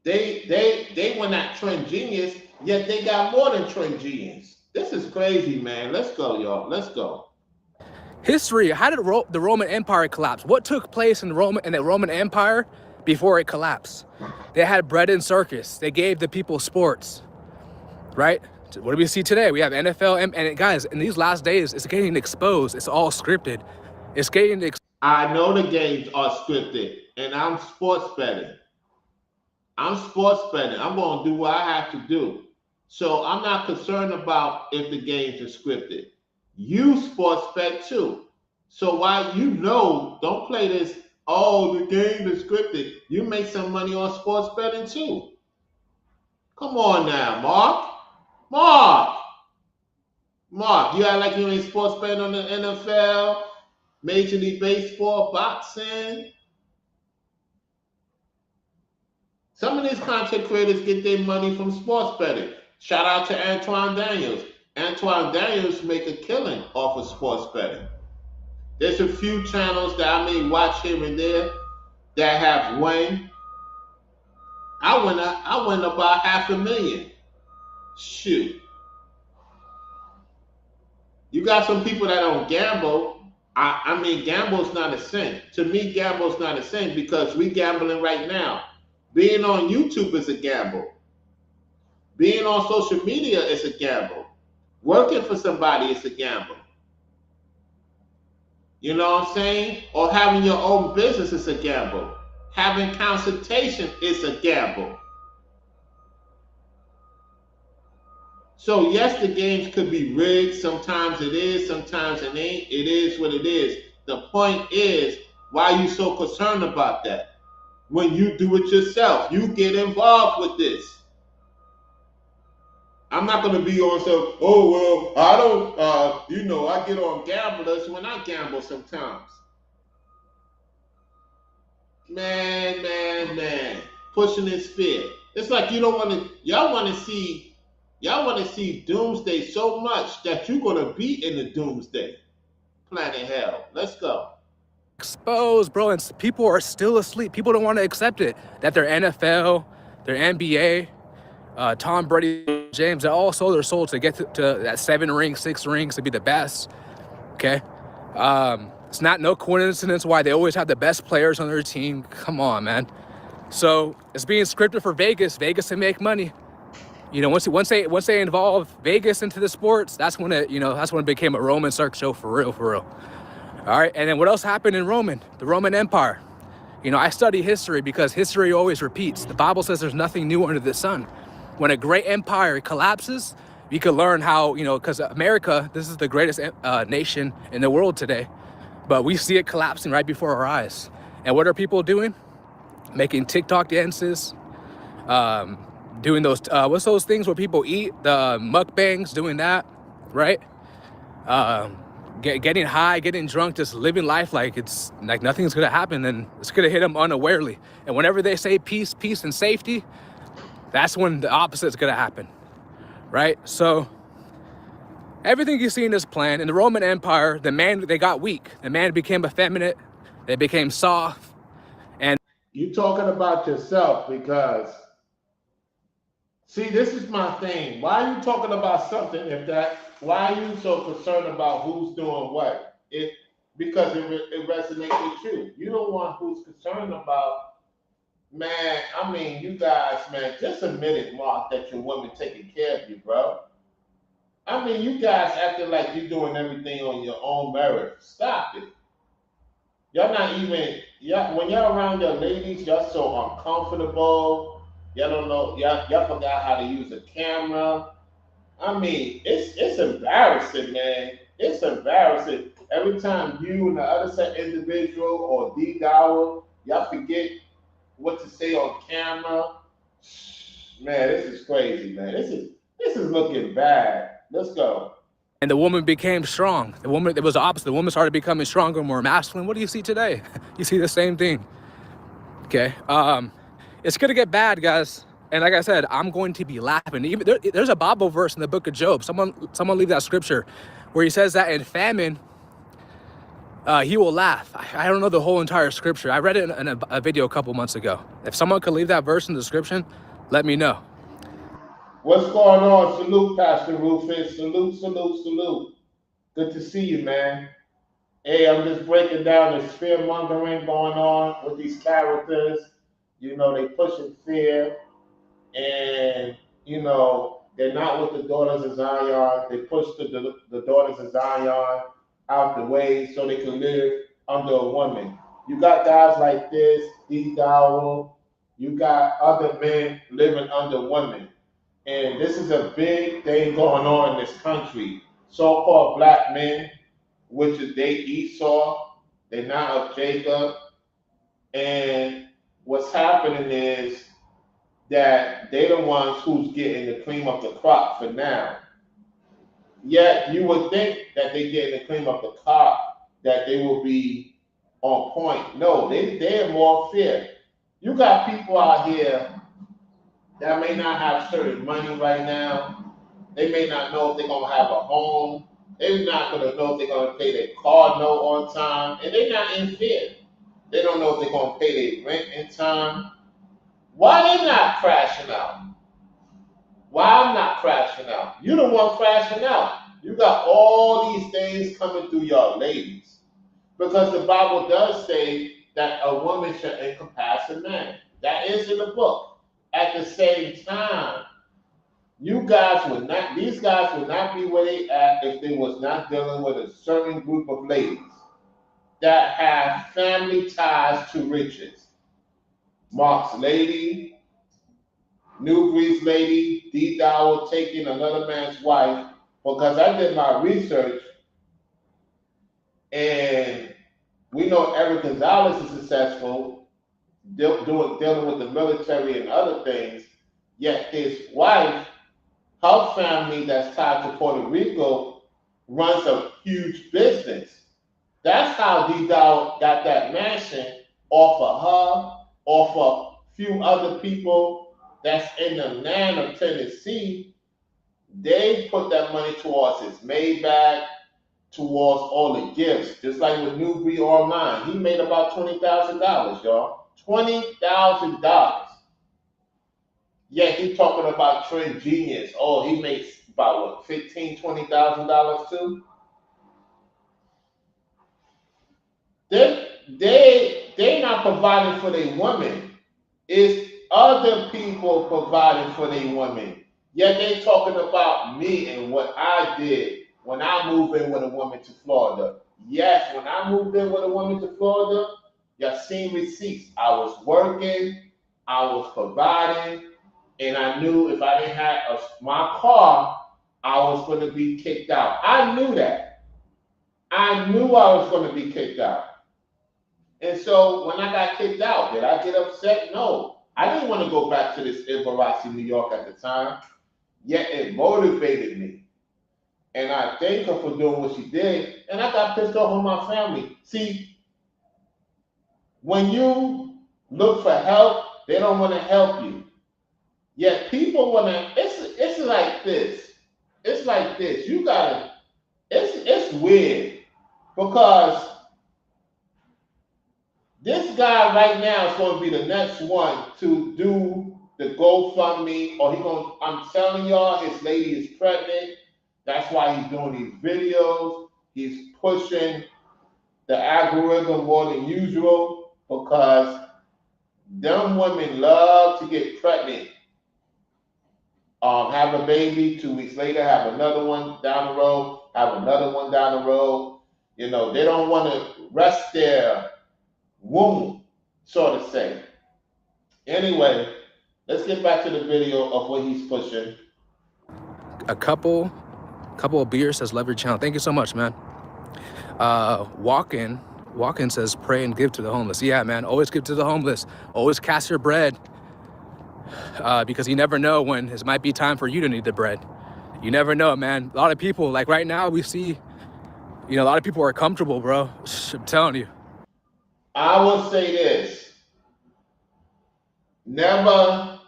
They were not Trend Genius, yet they got more than Trend Genius. This is crazy, man. Let's go, y'all. Let's go. History. How did the Roman Empire collapse? What took place in the Roman Empire before it collapsed? They had bread and circus. They gave the people sports, right? What do we see today? We have NFL, and guys, in these last days, it's getting exposed. It's all scripted. It's getting I know the games are scripted, and I'm sports betting. I'm sports betting. I'm going to do what I have to do. So I'm not concerned about if the games are scripted. You sports bet too. So why don't play this, oh, the game is scripted. You make some money on sports betting too. Come on now, Mark. Mark, you act like you ain't sports betting on the NFL, Major League Baseball, boxing. Some of these content creators get their money from sports betting. Shout out to Antoine Daniels. Antoine Daniels make a killing off of sports betting. There's a few channels that I may watch here and there that have won. I win about $500,000. Shoot. You got some people that don't gamble. I mean, gamble's not a sin. To me, gamble's not a sin because we gambling right now. Being on YouTube is a gamble. Being on social media is a gamble. Working for somebody is a gamble. You know what I'm saying? Or having your own business is a gamble. Having consultation is a gamble. So yes, the games could be rigged. Sometimes it is, sometimes it ain't. It is what it is. The point is, why are you so concerned about that? When you do it yourself, you get involved with this. I'm not going to be on some, oh, well, I don't, I get on gamblers when I gamble sometimes. Man. Pushing this fear. It's like y'all want to see doomsday so much that you're going to be in the doomsday. Planet hell. Let's go. exposed, bro, and people are still asleep. People don't want to accept it that their NFL, their NBA, Tom Brady, James, they all sold their soul to get to that 7 rings, 6 rings, to be the best. Okay, it's no coincidence why they always have the best players on their team. Come on, man. So it's being scripted for Vegas to make money. Once they involve Vegas into the sports, that's when it became a Roman circus show for real. All right, and then what else happened in the Roman Empire? I study history because history always repeats. The Bible says there's nothing new under the sun. When a great empire collapses, you can learn how, because America, this is the greatest nation in the world today, but we see it collapsing right before our eyes. And what are people doing? Making TikTok dances, doing those, what's those things where people eat, the mukbangs, doing that, right? Getting high, getting drunk, just living life like it's like nothing's gonna happen, and it's gonna hit them unawarely. And whenever they say peace and safety, that's when the opposite is gonna happen, right? So everything you see in this plan, in the Roman Empire, they got weak. The man became effeminate, they became soft. And you talking about yourself because, see, this is my thing. Why are you talking about something why are you so concerned about who's doing what? Because it resonates with you. You don't want who's concerned about, man, I mean, you guys, man, just admit it, Mark, that your woman taking care of you, bro. I mean, you guys acting like you're doing everything on your own merit. Stop it. Y'all not even, when y'all around your ladies, y'all so uncomfortable. Y'all don't know, y'all forgot how to use a camera. I mean, it's embarrassing, man. It's embarrassing. Every time you and the other set individual or Dowell, y'all forget what to say on camera. Man, this is crazy, man. This is looking bad. Let's go. And the woman became strong. It was the opposite. The woman started becoming stronger, more masculine. What do you see today? You see the same thing. Okay. It's gonna get bad, guys. And like I said, I'm going to be laughing. Even there's a Bible verse in the book of Job. Someone leave that scripture where he says that in famine, he will laugh. I don't know the whole entire scripture. I read it in a video a couple months ago. If someone could leave that verse in the description, let me know. What's going on? Salute, Pastor Rufus. Salute. Good to see you, man. Hey, I'm just breaking down the fear mongering going on with these characters. They pushing fear. And, They're not with the daughters of Zion. They push the daughters of Zion out the way so they can live under a woman. You got guys like this, Dowell. You got other men living under women. And this is a big thing going on in this country. So-called black men, which is they Esau, they're not of Jacob. And what's happening is that they're the ones who's getting the cream of the crop for now. Yet you would think that they getting the cream of the crop, that they will be on point. No, they're more fair. You got people out here that may not have certain money right now. They may not know if they're gonna have a home. They're not gonna know if they're gonna pay their car note on time, and they're not in fear. They don't know if they're gonna pay their rent in time. Why they not crashing out? Why I'm not crashing out? You the one crashing out. You got all these things coming through your ladies. Because the Bible does say that a woman should encompass a man. That is in the book. At the same time, these guys would not be where they at if they was not dealing with a certain group of ladies that have family ties to riches. Mark's lady, New Greece lady, D. Dowell taking another man's wife, because I did my research and we know Eric Gonzalez is successful dealing with the military and other things, yet his wife, her family that's tied to Puerto Rico, runs a huge business. That's how D. Dowell got that mansion off of her, off of a few other people that's in the land of Tennessee. They put that money towards his Maybach, towards all the gifts. Just like with Newbury Online, he made about $20,000, y'all. $20,000. Yet he talking about Trend Genius. Oh, he makes about what, $15,000, $20,000 too. They not providing for their women. It's other people providing for their women. Yet they talking about me and what I did when I moved in with a woman to Florida. Yes, when I moved in with a woman to Florida, you seen receipts. I was working, I was providing, and I knew if I didn't have my car, I was going to be kicked out. I knew that. I knew I was going to be kicked out. And so when I got kicked out, did I get upset? No. I didn't want to go back to this Ibarashi, New York at the time. Yet it motivated me. And I thank her for doing what she did. And I got pissed off with my family. See, when you look for help, they don't want to help you. Yet people want to, it's like this. It's like this. You gotta, it's weird. Because this guy right now is going to be the next one to do the GoFundMe, or I'm telling y'all, his lady is pregnant. That's why he's doing these videos. He's pushing the algorithm more than usual because them women love to get pregnant. Have a baby, 2 weeks later, have another one down the road, have another one down the road. You know, they don't want to rest their womb, so to say. Anyway, let's get back to the video of what he's pushing. A couple of beers says love your channel. Thank you so much, man. Walk-in says pray and give to the homeless. Yeah, man, always give to the homeless. Always cast your bread, because you never know when it might be time for you to need the bread. You never know, man. A lot of people, like right now, we see, a lot of people are comfortable, bro. I'm telling you. I will say this. Never,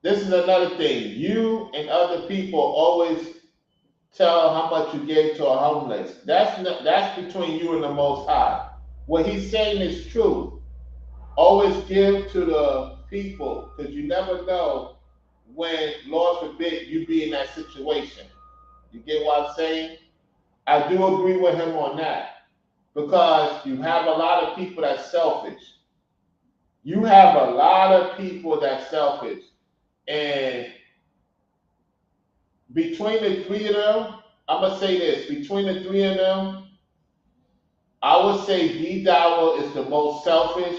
this is another thing. You and other people always tell how much you gave to a homeless. That's between you and the Most High. What he's saying is true. Always give to the people, because you never know when, Lord forbid, you be in that situation. You get what I'm saying? I do agree with him on that, because you have a lot of people that's selfish. You have a lot of people that's selfish, and between the three of them, I'm gonna say this: between the three of them, I would say D. Dowell is the most selfish,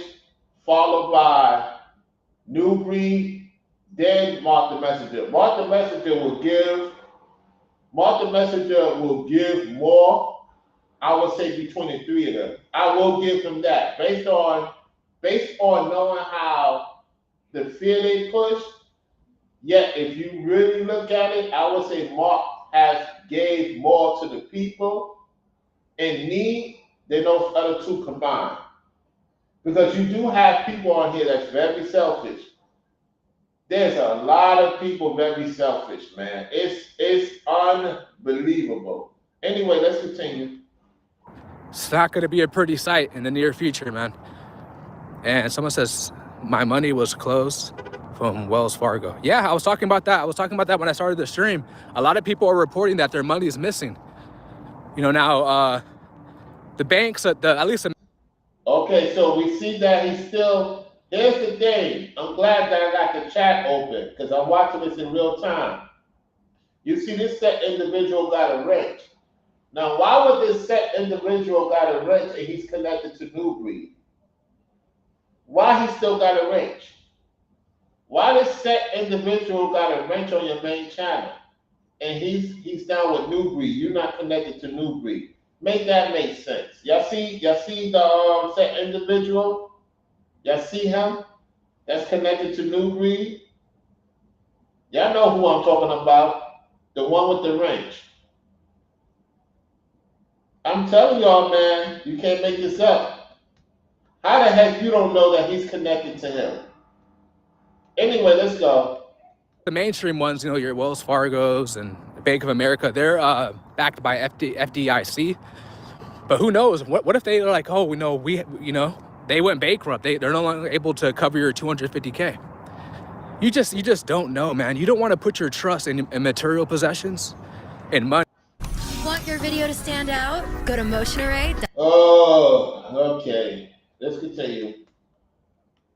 followed by New Breed, then Mark the Messenger. Mark the Messenger will give more. I would say between the three of them. I will give them that. Based on knowing how the fear they push, yet if you really look at it, I would say Mark has gave more to the people in need than those other two combined. Because you do have people on here that's very selfish. There's a lot of people very selfish, man. It's unbelievable. Anyway, let's continue. It's not going to be a pretty sight in the near future, man. And someone says my money was closed from Wells Fargo. Yeah, I was talking about that. I was talking about that when I started the stream. A lot of people are reporting that their money is missing. You know, now the banks, at least. Okay, so we see that he's still. Here's the thing. I'm glad that I got the chat open because I'm watching this in real time. You see, this set individual got a wrench. Now, why would this set individual got a wrench and he's connected to New Breed? Why he still got a wrench? Why this set individual got a wrench on your main channel and he's down with New Breed? You're not connected to New Breed. Make that make sense. Y'all see the set individual? Y'all see him? That's connected to New Breed. Y'all know who I'm talking about. The one with the wrench. I'm telling y'all, man, you can't make this up. How the heck you don't know that he's connected to him? Anyway, let's go. The mainstream ones, you know, your Wells Fargo's and Bank of America, they're backed by FDIC. But who knows? What if they are like, oh, they went bankrupt. They're no longer able to cover your 250K. You just don't know, man. You don't want to put your trust in material possessions and money. Want your video to stand out? Go to MotionArray. Oh, okay. Let's continue.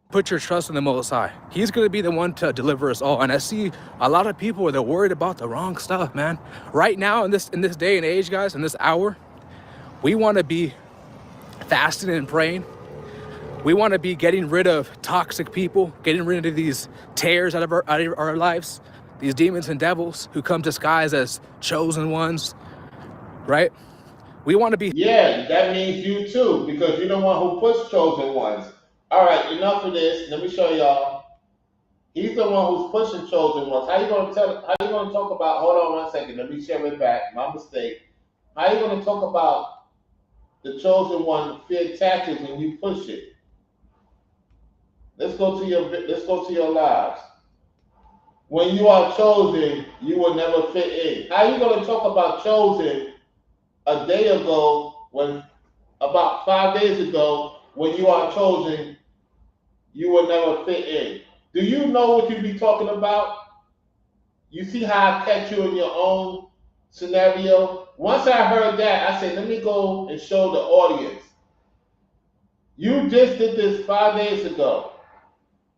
Put your trust in the Most High. He's going to be the one to deliver us all. And I see a lot of people where they're worried about the wrong stuff, man. Right now, in this day and age, guys, in this hour, we want to be fasting and praying. We want to be getting rid of toxic people, getting rid of these tares out of our lives, these demons and devils who come disguised as chosen ones, right? We want to be. Yeah, that means you too, because you're the one who puts chosen ones. All right, enough of this. Let me show y'all. He's the one who's pushing chosen ones. How you gonna talk about? Hold on 1 second. Let me share it back. My mistake. How you gonna talk about the chosen one fear tactics when you push it? Let's go to your lives. When you are chosen, you will never fit in. How you gonna talk about chosen a day ago about 5 days ago when you are chosen, you will never fit in? Do you know what you be talking about? You see how I catch you in your own scenario? Once I heard that, I said, let me go and show the audience. You just did this 5 days ago.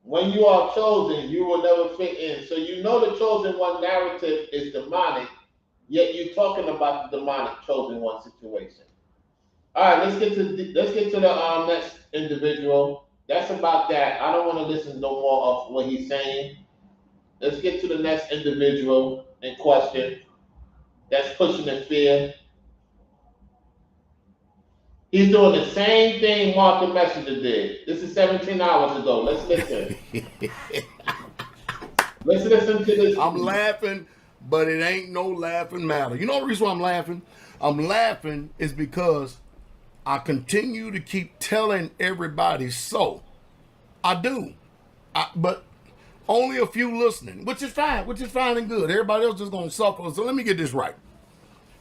When you are chosen, you will never fit in. So you know the chosen one narrative is demonic, yet you're talking about the demonic chosen one situation. All right, let's get to the next individual. That's about that. I don't want to listen no more of what he's saying. Let's get to the next individual in question that's pushing the fear. He's doing the same thing Mark the Messenger did. This is 17 hours ago. Let's listen. Let's listen to this. I'm laughing, but it ain't no laughing matter. You know the reason why I'm laughing? I'm laughing is because I continue to keep telling everybody so. I do. But only a few listening, which is fine and good. Everybody else is going to suffer. So let me get this right.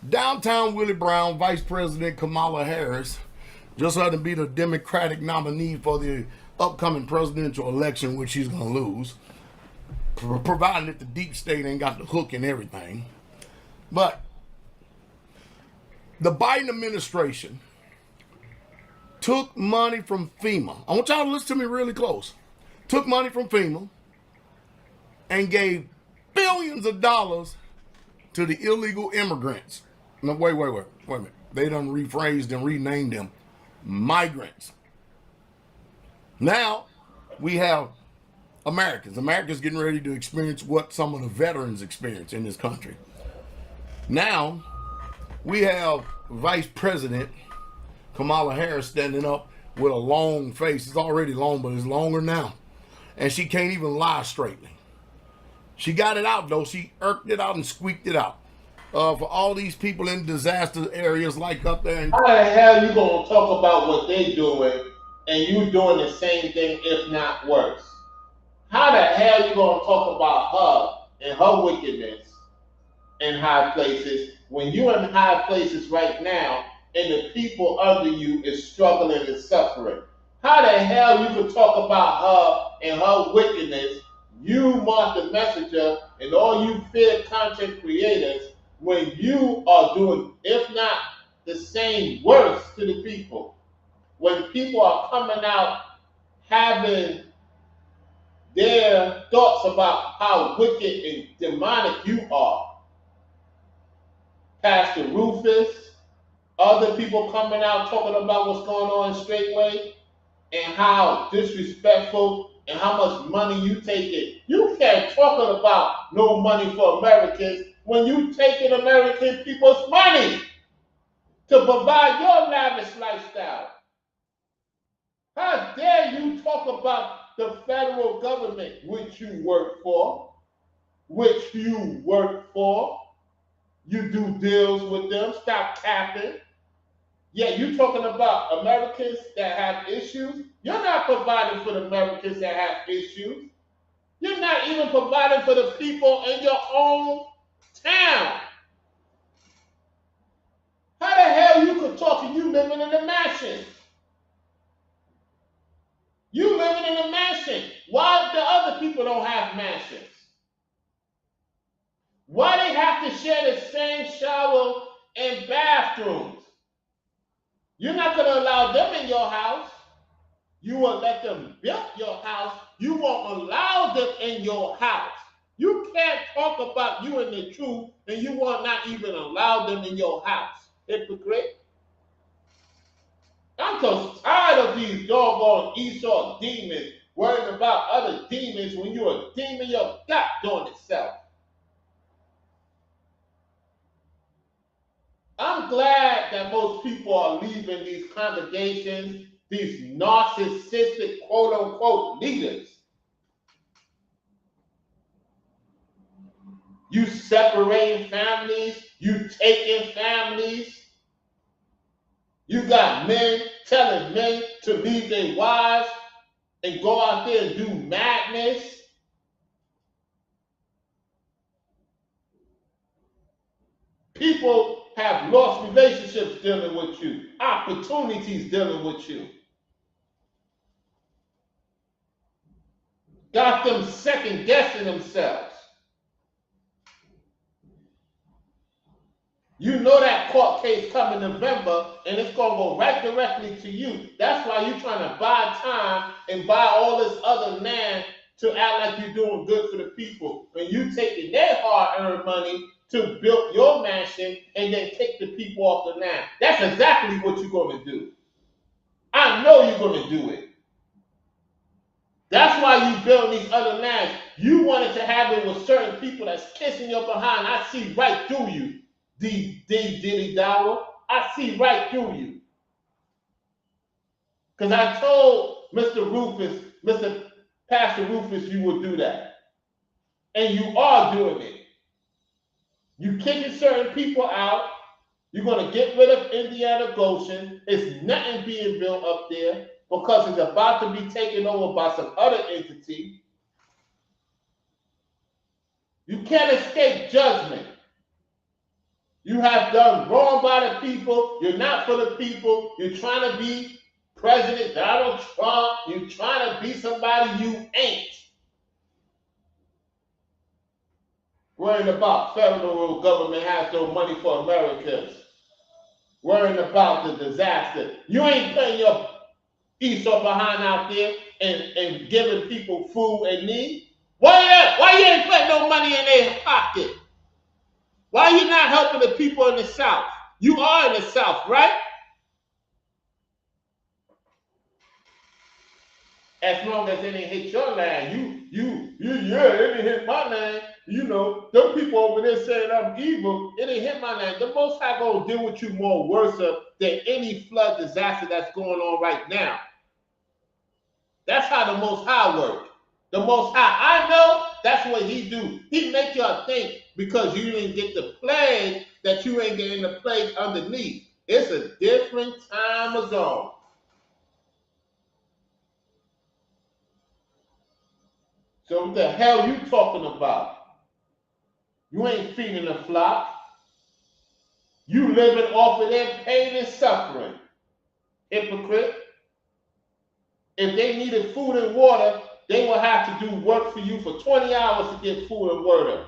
Downtown Willie Brown, Vice President Kamala Harris, just had to be the Democratic nominee for the upcoming presidential election, which she's going to lose, providing that the deep state ain't got the hook and everything. But the Biden administration took money from FEMA. I want y'all to listen to me really close. Took money from FEMA and gave billions of dollars to the illegal immigrants. No, wait a minute. They done rephrased and renamed them migrants. Now we have Americans. Americans getting ready to experience what some of the veterans experience in this country. Now we have Vice President Kamala Harris standing up with a long face. It's already long, but it's longer now. And she can't even lie straightly. She got it out, though. She irked it out and squeaked it out. For all these people in disaster areas like up there. How the hell you going to talk about what they doing and you doing the same thing, if not worse? How the hell you going to talk about her and her wickedness in high places when you in high places right now and the people under you is struggling and suffering? How the hell you could talk about her and her wickedness, you, Marc the Messenger, and all you fear content creators, when you are doing, if not the same, worse to the people? When people are coming out having their thoughts about how wicked and demonic you are. Pastor Rufus, other people coming out talking about what's going on in Straightway and how disrespectful and how much money you taking. You can't talk about no money for Americans when you taking American people's money to provide your lavish lifestyle. How dare you talk about the federal government, which you work for, you do deals with them, stop capping. Yeah, you talking about Americans that have issues. You're not providing for the Americans that have issues. You're not even providing for the people in your own town. How the hell you could talk and you living in a mansion? You living in a mansion. Why the other people don't have mansions? Why they have to share the same shower and bathrooms? You're not going to allow them in your house. You will let them build your house. You won't allow them in your house. You can't talk about you and the truth and you will not even allow them in your house. Hypocrite. I'm so tired of these doggone Esau demons worrying about other demons when you're a demon your gut doing itself. I'm glad that most people are leaving these congregations, these narcissistic quote-unquote leaders. You separating families, you taking families. You got men telling men to leave their wives and go out there and do madness. People have lost relationships dealing with you, opportunities dealing with you. Got them second guessing themselves. You know that court case coming November and it's going to go right directly to you. That's why you're trying to buy time and buy all this other land to act like you're doing good for the people. When you taking their hard-earned money to build your mansion and then kick the people off the land. That's exactly what you're going to do. I know you're going to do it. That's why you build these other lands. You wanted to have it with certain people that's kissing your behind. I see right through you. Diddy, Dowell, I see right through you. Because I told Mr. Pastor Rufus, you would do that. And you are doing it. You kicking certain people out. You're going to get rid of Indiana Goshen. It's nothing being built up there because it's about to be taken over by some other entity. You can't escape judgment. You have done wrong by the people. You're not for the people. You're trying to be President Donald Trump. You're trying to be somebody you ain't. Worrying about federal government has no money for Americans. Worrying about the disaster. You ain't putting your Esau behind out there and giving people food and need. Why you ain't putting no money in their pocket? Why are you not helping the people in the South? You are in the South, right? As long as it didn't hit your land, yeah, it didn't hit my land. You know, them people over there saying I'm evil, it didn't hit my land. The Most High gonna deal with you more worse than any flood disaster that's going on right now. That's how the Most High works. The Most High, I know, that's what He do. He make y'all think because you didn't get the plague that you ain't getting the plague underneath. It's a different time of zone. So what the hell you talking about? You ain't feeding the flock. You living off of their pain and suffering. Hypocrite. If they needed food and water, they will have to do work for you for 20 hours to get food and water.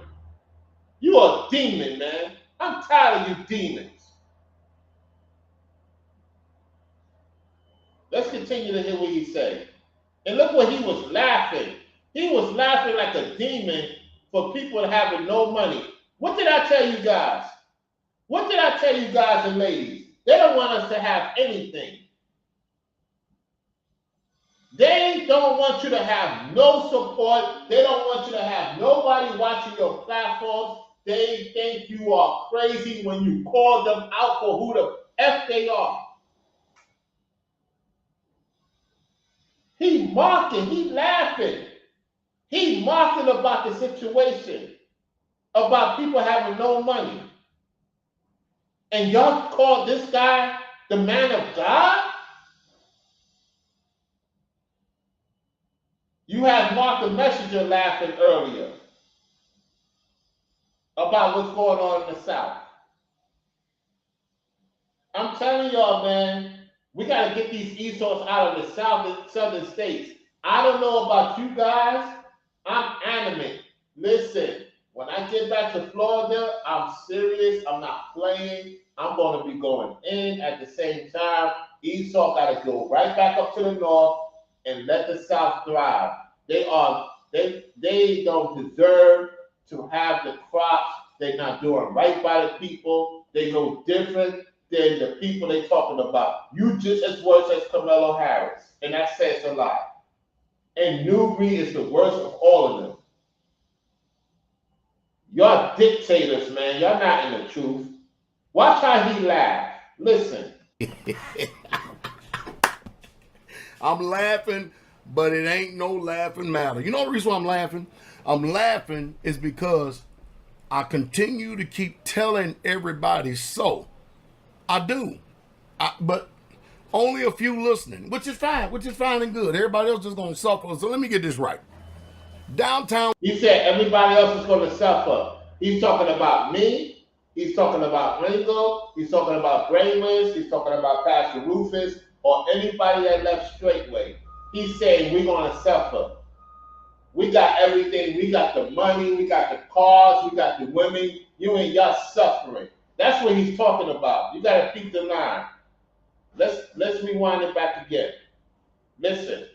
You a demon, man. I'm tired of you demons. Let's continue to hear what he said. And look what he was laughing. He was laughing like a demon for people having no money. What did I tell you guys? What did I tell you guys and ladies? They don't want us to have anything. They don't want you to have no support. They don't want you to have nobody watching your platforms. They think you are crazy when you call them out for who the F they are. He mocking, he laughing. He mocking about the situation, about people having no money. And y'all call this guy the man of God? You had Marc the Messenger laughing earlier about what's going on in the South. I'm telling y'all, man, we got to get these Esau's out of the southern states. I don't know about you guys. I'm animate. Listen, when I get back to Florida, I'm serious. I'm not playing. I'm going to be going in at the same time. Esau got to go right back up to the north and let the South thrive. They don't deserve to have the crops. They're not doing right by the people. They go different than the people they talking about. You just as worse as Kamala Harris, and that says a lot. And Newbie is the worst of all of them. Y'all dictators, man. Y'all not in the truth. Watch how he laugh. Listen. I'm laughing, but it ain't no laughing matter. You know the reason why I'm laughing? I'm laughing is because I continue to keep telling everybody so. I do. But only a few listening, which is fine and good. Everybody else is going to suffer. So let me get this right. Downtown. He said everybody else is going to suffer. He's talking about me. He's talking about Ringo. He's talking about Brainwaves. He's talking about Pastor Rufus or anybody that left Straightway. He's saying we're going to suffer. We got everything. We got the money. We got the cars. We got the women. You and y'all suffering. That's what he's talking about. You got to keep the line. Let's rewind it back again. Listen.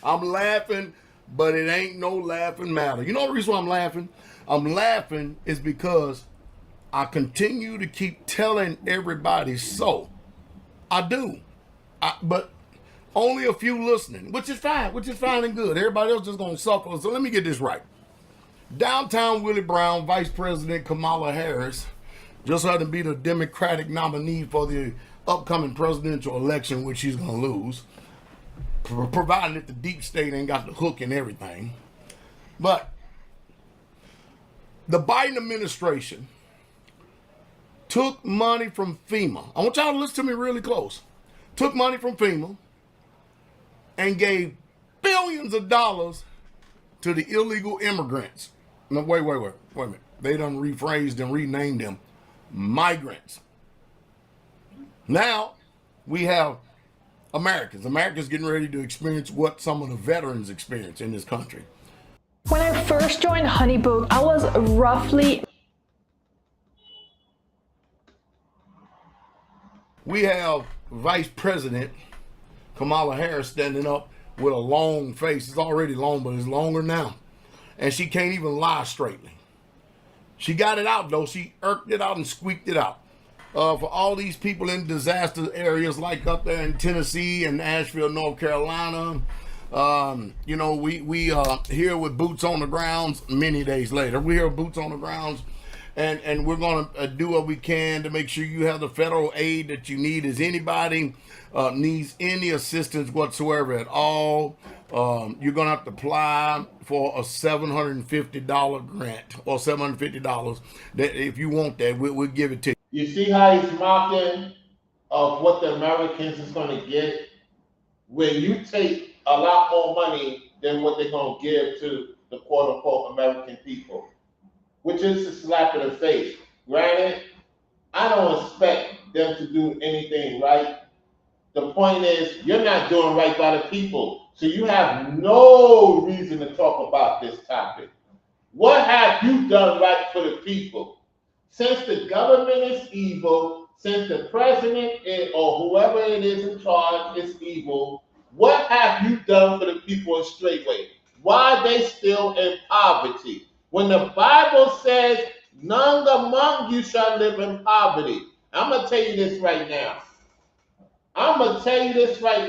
I'm laughing, but it ain't no laughing matter. You know the reason why I'm laughing? I'm laughing is because I continue to keep telling everybody so. I do. But only a few listening, which is fine and good. Everybody else is going to suffer. So let me get this right. Downtown Willie Brown, Vice President Kamala Harris, just had to be the Democratic nominee for the upcoming presidential election, which she's going to lose, providing that the deep state ain't got the hook and everything. But the Biden administration took money from FEMA. I want y'all to listen to me really close. Took money from FEMA and gave billions of dollars to the illegal immigrants. No, wait a minute. They done rephrased and renamed them migrants. Now we have Americans. Americans getting ready to experience what some of the veterans experience in this country. When I first joined Honeybook, I was roughly... We have Vice President Kamala Harris standing up with a long face. It's already long, but it's longer now. and she can't even lie straightly. She got it out though. She irked it out and squeaked it out. For all these people in disaster areas like up there in Tennessee and Asheville, North Carolina, you know, we here with boots on the grounds. Many days later, we're here with boots on the grounds, and we're gonna do what we can to make sure you have the federal aid that you need. As anybody needs any assistance whatsoever at all, you're gonna have to apply for a $750 grant or $750. That if you want that, we'll give it to you. You see how he's mocking of what the Americans is going to get when you take a lot more money than what they're going to give to the quote unquote American people, which is a slap in the face. Granted, I don't expect them to do anything right. The point is, you're not doing right by the people, so you have no reason to talk about this topic. What have you done right for the people? Since the government is evil, since the president or whoever it is in charge is evil, what have you done for the people in Straightway? Why are they still in poverty? When the Bible says, none among you shall live in poverty. I'm going to tell you this right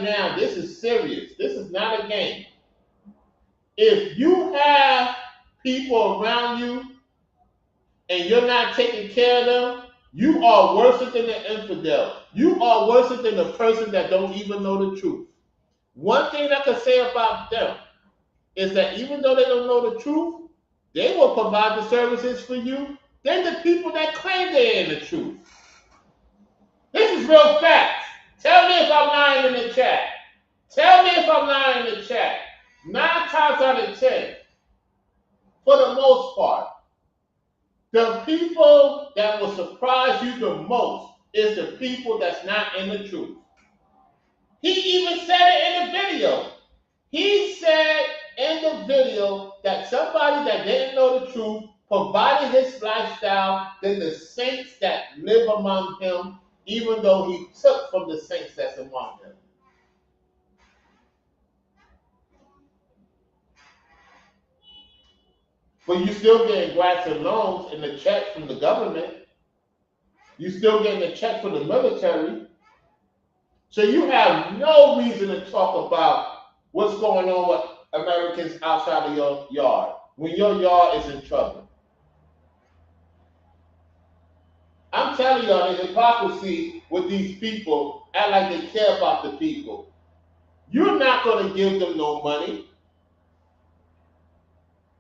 now. This is serious. This is not a game. If you have people around you and you're not taking care of them, you are worse than the infidel. You are worse than the person that don't even know the truth. One thing I can say about them is that even though they don't know the truth, they will provide the services for you than the people that claim they're in the truth. This is real facts. Tell me if I'm lying in the chat. 9 times out of 10, for the most part, the people that will surprise you the most is the people that's not in the truth. He even said it in the video. He said in the video that somebody that didn't know the truth provided his lifestyle than the saints that live among him, even though he took from the saints that's among him. But you still getting grants and loans and the check from the government. You still getting a check from the military. So you have no reason to talk about what's going on with Americans outside of your yard when your yard is in trouble. I'm telling y'all, there's hypocrisy with these people, act like they care about the people. You're not going to give them no money.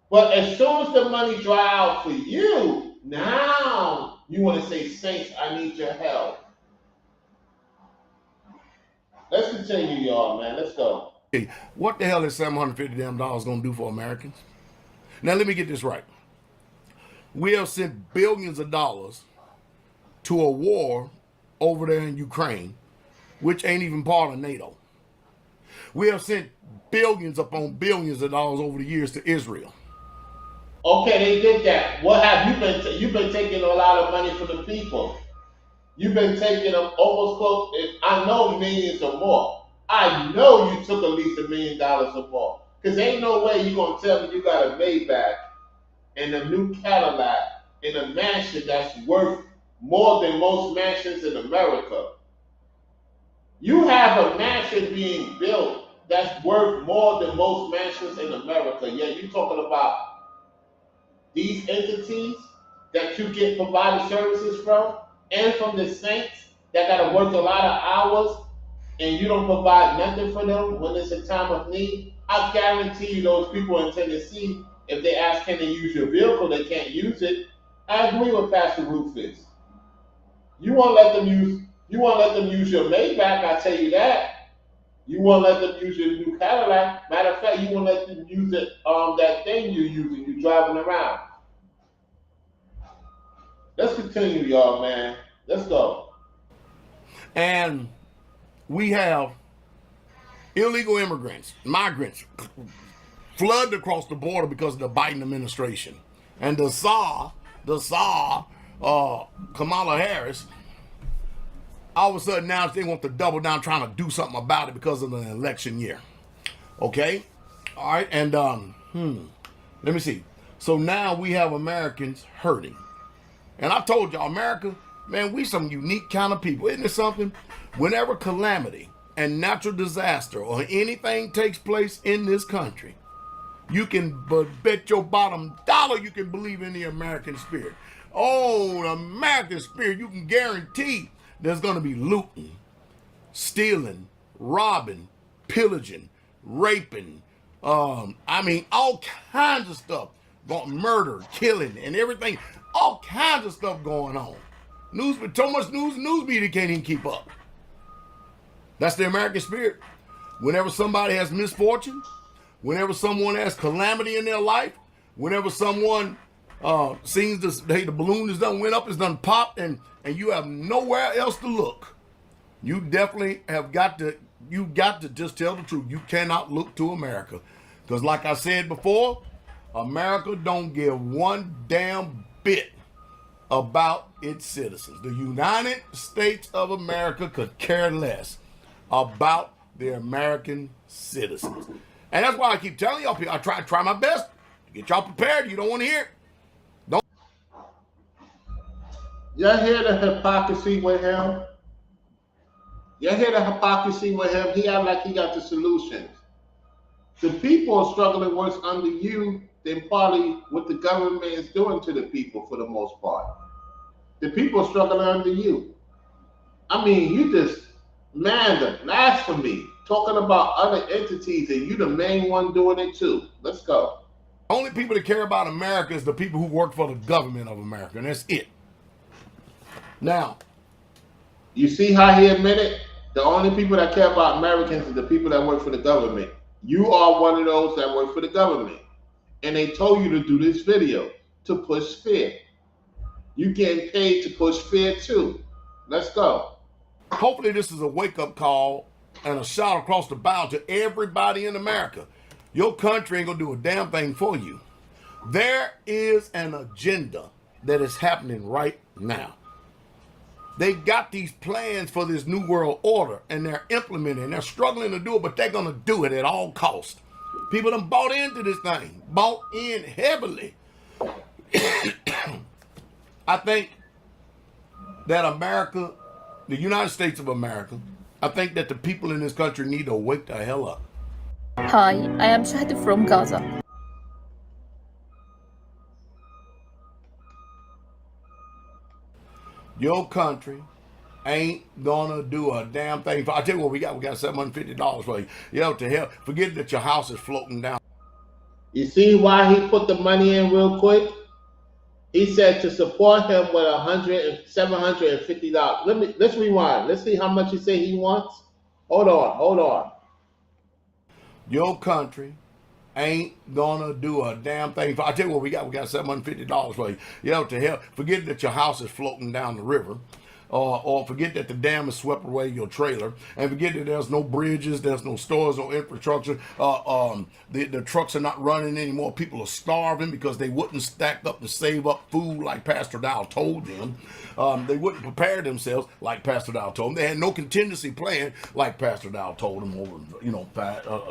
But as soon as the money dry out for you, now you want to say, saints, I need your help. Let's continue, y'all, man. Let's go. Hey, what the hell is $750 going to do for Americans? Now, let me get this right. We have sent billions of dollars to a war over there in Ukraine, which ain't even part of NATO. We have sent billions upon billions of dollars over the years to Israel. Okay, they did that. What have you been? You've been taking a lot of money from the people. You've been taking them almost close. I know millions or more. I know you took at least $1 million or more. Because ain't no way you're going to tell me you got a Maybach and a new Cadillac in a mansion that's worth more than most mansions in America. You have a mansion being built that's worth more than most mansions in America. Yeah, you're talking about these entities that you get provided services from and from the saints that got to work a lot of hours and you don't provide nothing for them when it's a time of need. I guarantee you those people in Tennessee, if they ask can they use your vehicle, they can't use it. I agree with Pastor Rufus. You won't let them use your Maybach, I tell you that. You won't let them use your new Cadillac. Matter of fact, you won't let them use it that thing you're using, you're driving around. Let's continue, y'all, man. Let's go. And we have illegal immigrants, migrants, flooded across the border because of the Biden administration. And the Tsar, Kamala Harris, all of a sudden now they want to double down trying to do something about it because of the election year. Okay? All right, and Let me see. So now we have Americans hurting. And I told y'all, America, man, we some unique kind of people. Isn't it something? Whenever calamity and natural disaster or anything takes place in this country, you can bet your bottom dollar you can believe in the American spirit. Oh, the American spirit, you can guarantee there's going to be looting, stealing, robbing, pillaging, raping, I mean, all kinds of stuff. Murder, killing, and everything. All kinds of stuff going on. So much news media can't even keep up. That's the American spirit. Whenever somebody has misfortune, whenever someone has calamity in their life, whenever someone seems the balloon is done went up, it's done popped, and you have nowhere else to look, you definitely have got to just tell the truth. You cannot look to America. Because like I said before, America don't give one damn bit about its citizens. The United States of America could care less about their American citizens. And that's why I keep telling y'all, I try my best to get y'all prepared. You don't want to hear it. Don't. Y'all hear the hypocrisy with him? Y'all hear the hypocrisy with him? He act like he got the solutions. The people are struggling worse under you than probably what the government is doing to the people for the most part. The people are struggling under you. I mean, you just, man, the blasphemy, talking about other entities and you the main one doing it too. Let's go. Only people that care about America is the people who work for the government of America, and that's it. Now, you see how he admitted the only people that care about Americans are the people that work for the government. You are one of those that work for the government. And they told you to do this video to push fear. You getting paid to push fear too. Let's go. Hopefully this is a wake-up call and a shot across the bow to everybody in America. Your country ain't gonna do a damn thing for you. There is an agenda that is happening right now. They got these plans for this new world order and they're implementing, they're struggling to do it, but they're gonna do it at all costs. People done bought into this thing, bought in heavily. I think that America, the United States of America, I think that the people in this country need to wake the hell up. Hi, I am Shahid from Gaza. Your country ain't gonna do a damn thing. I tell you what we got $750 for you. You know, to hell, forget that your house is floating down. You see why he put the money in real quick? He said to support him with $750. Let's rewind. Let's see how much he said he wants. Hold on. Your country ain't gonna do a damn thing. I tell you what we got $750 for you. You know, to hell, forget that your house is floating down the river. Or forget that the dam has swept away your trailer, and forget that there's no bridges, there's no stores, no infrastructure. The trucks are not running anymore. People are starving because they wouldn't stack up to save up food like Pastor Dowell told them. They wouldn't prepare themselves like Pastor Dowell told them. They had no contingency plan like Pastor Dowell told them over,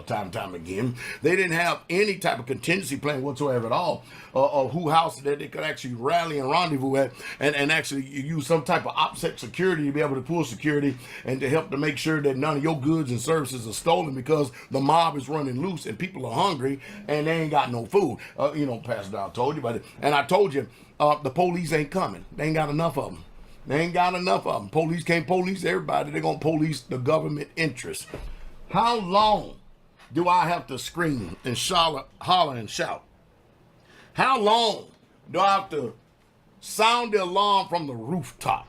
time and time again. They didn't have any type of contingency plan whatsoever at all of who houses that they could actually rally and rendezvous at and actually use some type of OPSEC security to be able to pull security and to help to make sure that none of your goods and services are stolen because the mob is running loose and people are hungry and they ain't got no food. Pastor Dowell told you about it. And I told you, the police ain't coming. They ain't got enough of them. Police can't police everybody. They're going to police the government interest. How long do I have to scream and holler and shout? How long do I have to sound the alarm from the rooftop?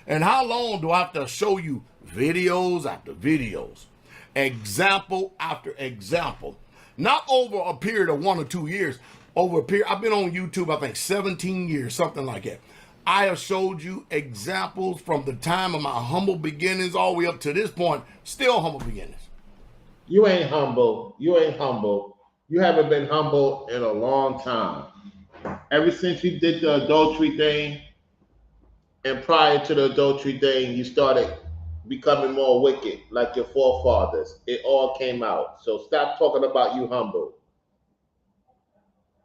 And how long do I have to show you videos after videos, example after example? Not over a period of 1 or 2 years, over a period. I've been on YouTube, I think 17 years, something like that. I have showed you examples from the time of my humble beginnings all the way up to this point, still humble beginnings. You ain't humble. You haven't been humble in a long time. Ever since you did the adultery thing, and prior to the adultery thing, you started becoming more wicked like your forefathers. It all came out. So stop talking about you humble.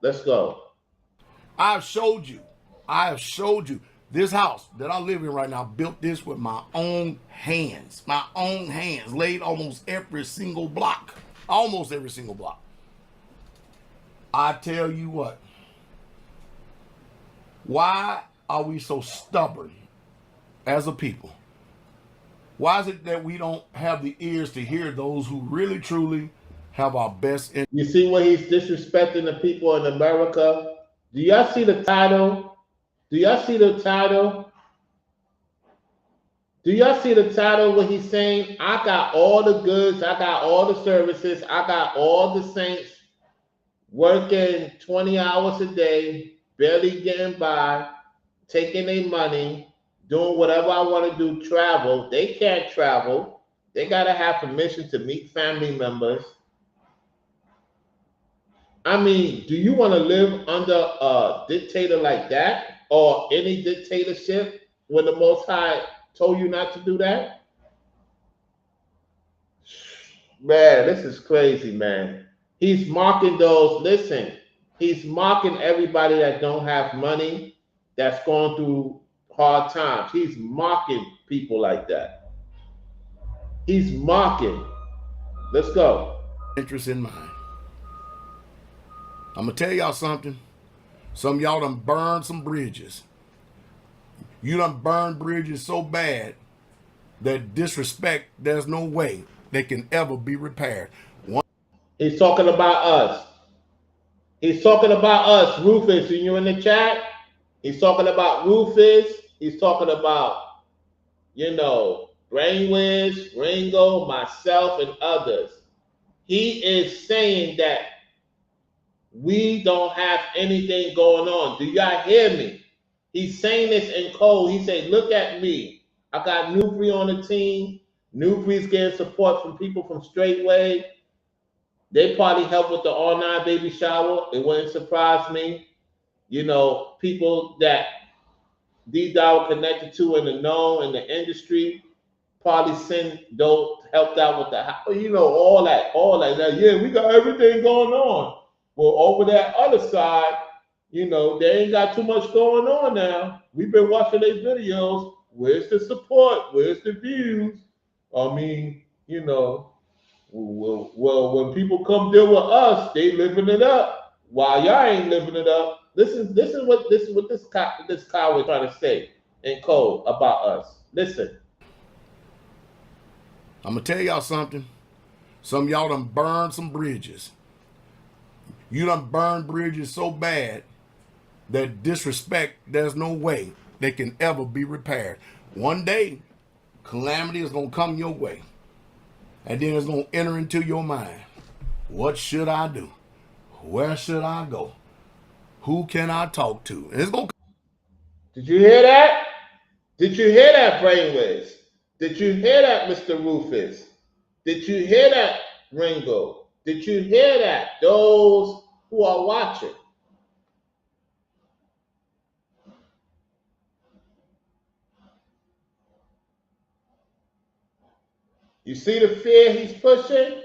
Let's go. I have showed you this house that I live in right now. Built this with my own hands. My own hands. Laid almost every single block. Almost every single block. I tell you what. Why are we so stubborn as a people? Why is it that we don't have the ears to hear those who really truly have our best interest? You see where he's disrespecting the people in America? Do y'all see the title? Do y'all see the title? Do y'all see the title where he's saying, I got all the goods, I got all the services, I got all the saints working 20 hours a day, barely getting by, taking their money, doing whatever I want to do, travel. They can't travel. They got to have permission to meet family members. I mean, do you want to live under a dictator like that or any dictatorship when the Most High told you not to do that? Man, this is crazy, man. He's mocking those, listen, he's mocking everybody that don't have money, that's going through hard times. He's mocking people like that. He's mocking. Let's go. Interest in mind. I'm going to tell y'all something. Some of y'all done burned some bridges. You done burned bridges so bad that disrespect, there's no way they can ever be repaired. He's talking about us. He's talking about us. Rufus, are you in the chat? He's talking about Rufus. He's talking about, Brainwiz, Ringo, myself, and others. He is saying that we don't have anything going on. Do y'all hear me? He's saying this in code. He said, look at me. I got Newbury on the team. Newbury's getting support from people from Straightway. They probably helped with the all-9 baby shower. It wouldn't surprise me. People that Dowell connected to in the know in the industry probably helped out with all that. Yeah, we got everything going on. Well, over that other side, they ain't got too much going on now. We've been watching their videos. Where's the support? Where's the views? I mean, well, when people come deal with us, they living it up. While y'all ain't living it up. This is what this coward trying to say in code about us. Listen. I'm going to tell y'all something. Some of y'all done burned some bridges. You done burned bridges so bad that disrespect, there's no way they can ever be repaired. One day, calamity is going to come your way. And then it's going to enter into your mind. What should I do? Where should I go? Who can I talk to? And it's going to... Did you hear that? Did you hear that, Brainwiz? Did you hear that, Mr. Rufus? Did you hear that, Ringo? Did you hear that, those who are watching? You see the fear he's pushing?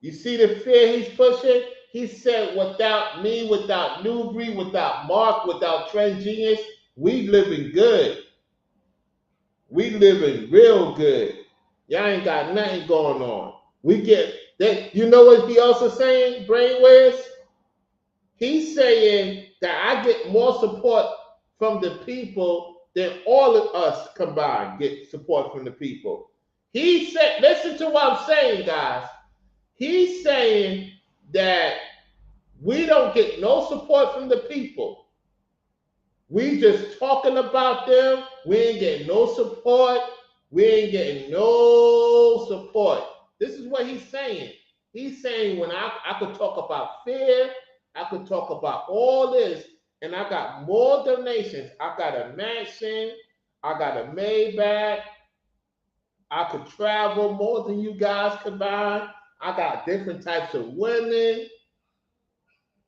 You see the fear he's pushing? He said, without me, without Newbury, without Marc, without Trend Genius, we living good. We living real good. Y'all ain't got nothing going on. We get that. You know what he also saying, Brainwiz? He's saying that I get more support from the people than all of us combined get support from the people. He said, listen to what I'm saying, guys. He's saying that we don't get no support from the people. We just talking about them. We ain't getting no support. We ain't getting no support. This is what he's saying. He's saying when I could talk about fear, I could talk about all this, and I got more donations. I got a mansion. I got a Maybach. I could travel more than you guys combined. I got different types of women.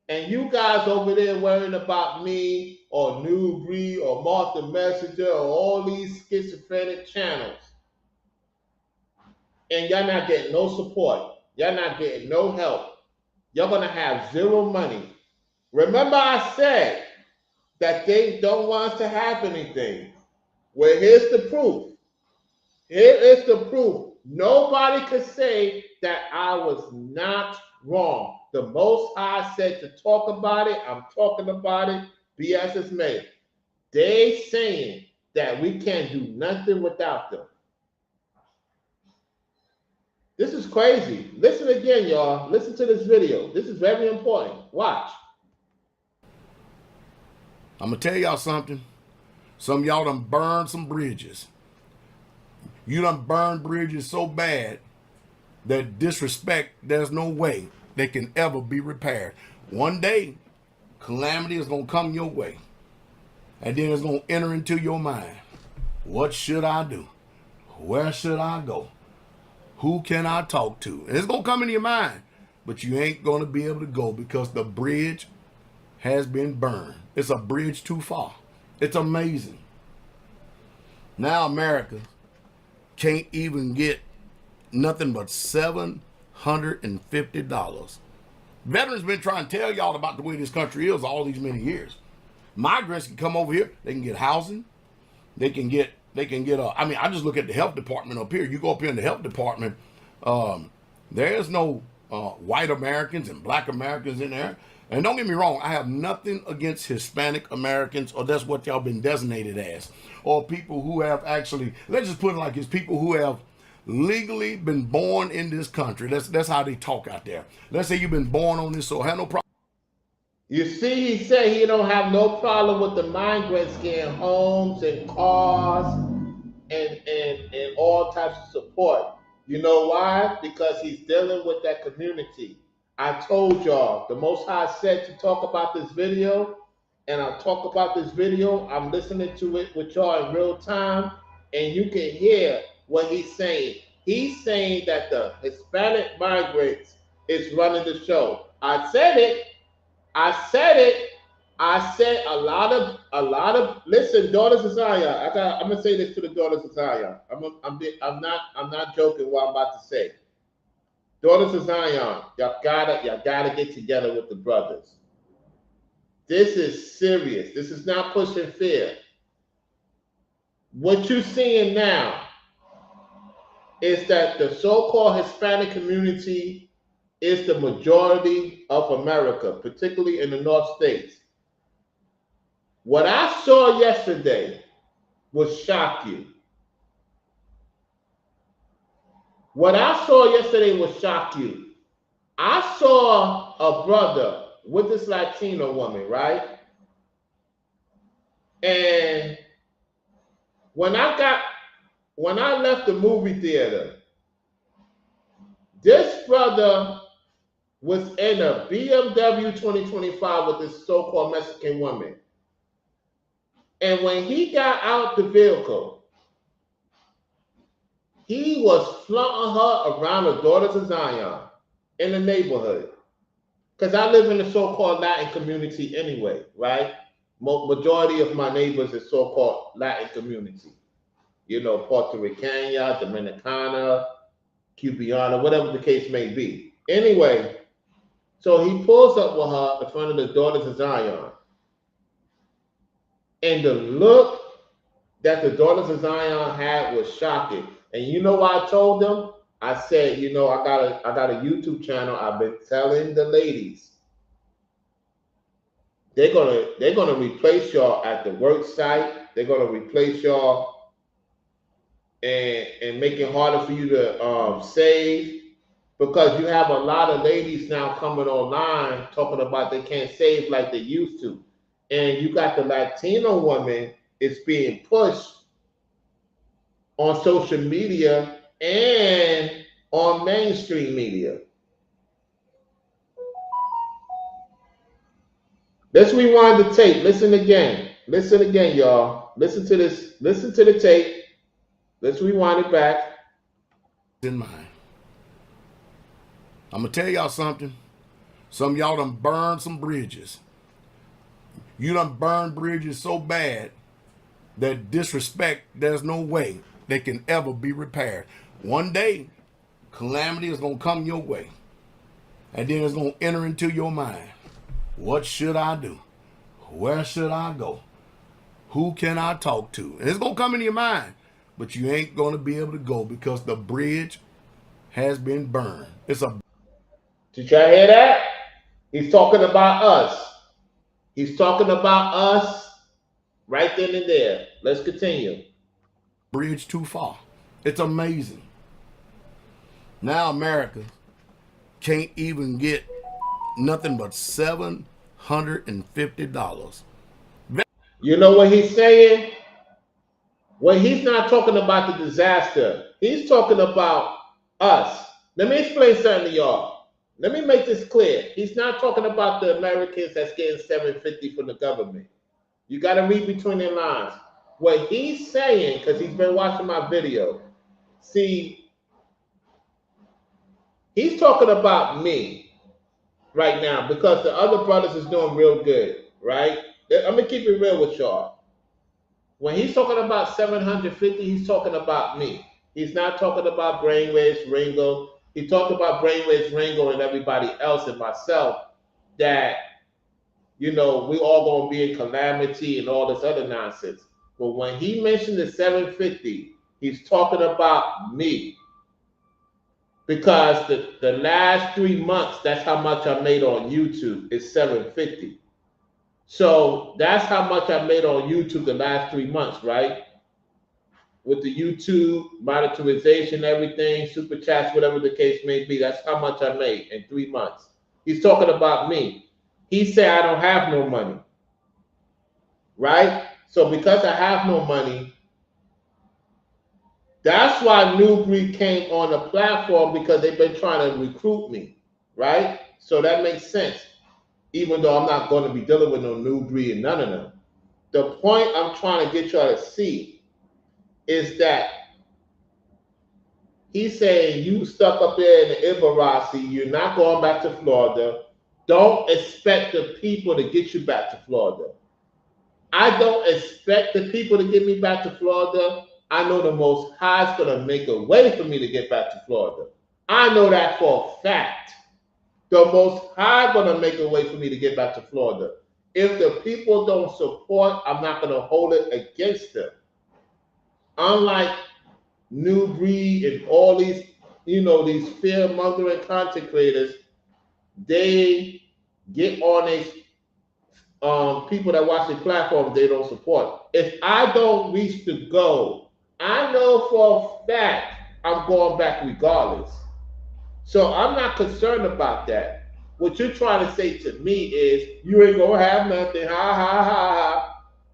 And you guys over there worrying about me or Newbury or Martha Messenger or all these schizophrenic channels. And y'all not getting no support. Y'all not getting no help. Y'all going to have zero money. Remember I said that they don't want us to have anything. Well, here's the proof. Here is the proof. Nobody could say that I was not wrong. The Most High said to talk about it. I'm talking about it. Be as it's made. They saying that we can't do nothing without them. This is crazy. Listen again, y'all. Listen to this video. This is very important. Watch. I'm going to tell y'all something. Some of y'all done burned some bridges. You done burned bridges so bad that disrespect, there's no way they can ever be repaired. One day, calamity is going to come your way. And then it's going to enter into your mind. What should I do? Where should I go? Who can I talk to? And it's going to come into your mind. But you ain't going to be able to go because the bridge has been burned. It's a bridge too far. It's amazing. Now America can't even get nothing but $750. Veterans been trying to tell y'all about the way this country is all these many years. Migrants can come over here. They can get housing. They can get I mean, I just look at the health department up here. You go up here in the health department, there's no white Americans and black Americans in there. And don't get me wrong, I have nothing against Hispanic Americans, or that's what y'all been designated as, or people who have actually, let's just put it like this, people who have legally been born in this country. That's how they talk out there. Let's say you've been born on this soil, have no problem. You see, he said he don't have no problem with the migrants getting homes and cars and all types of support. You know why? Because he's dealing with that community. I told y'all, the Most High said to talk about this video, and I talk about this video. I'm listening to it with y'all in real time, and you can hear what he's saying. He's saying that the Hispanic migrants is running the show. I said it. I said a lot of listen, daughters of Zion. I'm gonna say this to the daughters of Zion. I'm not joking what I'm about to say. Daughters of Zion, y'all gotta get together with the brothers. This is serious. This is not pushing fear. What you're seeing now is that the so-called Hispanic community is the majority of America, particularly in the North States. What I saw yesterday will shock you. What I saw yesterday will shock you. I saw a brother with this Latino woman, right? And when I left the movie theater, this brother was in a BMW 2025 with this so-called Mexican woman. And when he got out the vehicle, he was flaunting her around the daughters of Zion in the neighborhood. Because I live in the so-called Latin community anyway, right? Majority of my neighbors is so-called Latin community. You know, Puerto Ricana, Dominicana, Cubana, whatever the case may be. Anyway, so he pulls up with her in front of the daughters of Zion. And the look that the daughters of Zion had was shocking. And you know why I told them? I said, you know, I got a YouTube channel. I've been telling the ladies, they're gonna replace y'all at the work site. They're gonna replace y'all and make it harder for you to save, because you have a lot of ladies now coming online talking about they can't save like they used to. And you got the Latino woman is being pushed on social media and on mainstream media. Let's rewind the tape. Listen again. Listen again, y'all. Listen to this. Listen to the tape. Let's rewind it back. In mind. I'm going to tell y'all something. Some of y'all done burned some bridges. You done burned bridges so bad that disrespect, there's no way they can ever be repaired. One day, calamity is going to come your way. And then it's going to enter into your mind. What should I do? Where should I go? Who can I talk to? And it's going to come into your mind, but you ain't going to be able to go because the bridge has been burned. It's a Did y'all hear that? He's talking about us. He's talking about us right then and there. Let's continue. bridge too far. It's amazing. Now America can't even get nothing but $750. You know what he's saying? Well, he's not talking about the disaster. He's talking about us. Let me explain something to y'all. Let me make this clear. He's not talking about the Americans that's getting $750 from the government. You got to read between the lines. What he's saying, because he's been watching my video, see, he's talking about me right now because the other brothers is doing real good, right? I'm going to keep it real with y'all. When he's talking about 750, he's talking about me. He's not talking about Brainwaves, Ringo. He talked about Brainwaves, Ringo, and everybody else and myself that, you know, we all going to be in calamity and all this other nonsense. But when he mentioned the 750, he's talking about me. Because the last 3 months, that's how much I made on YouTube, is 750. So that's how much I made on YouTube the last 3 months, right? With the YouTube monetization, everything, super chats, whatever the case may be, that's how much I made in 3 months. He's talking about me. He said I don't have no money, right? So because I have no money, that's why New Breed came on the platform, because they've been trying to recruit me, right? So that makes sense, even though I'm not going to be dealing with no New Breed and none of them. The point I'm trying to get y'all to see is that he's saying you stuck up there in the Ibarasi, you're not going back to Florida. Don't expect the people to get you back to Florida. I don't expect the people to get me back to Florida. I know the Most High is going to make a way for me to get back to Florida. I know that for a fact. The Most High going to make a way for me to get back to Florida. If the people don't support, I'm not going to hold it against them. Unlike New Breed and all these, you know, these fear-mongering content creators, they get on a people that watch the platform, they don't support. If I don't reach the goal, I know for a fact I'm going back regardless. So I'm not concerned about that. What you're trying to say to me is you ain't gonna have nothing. Ha ha ha ha.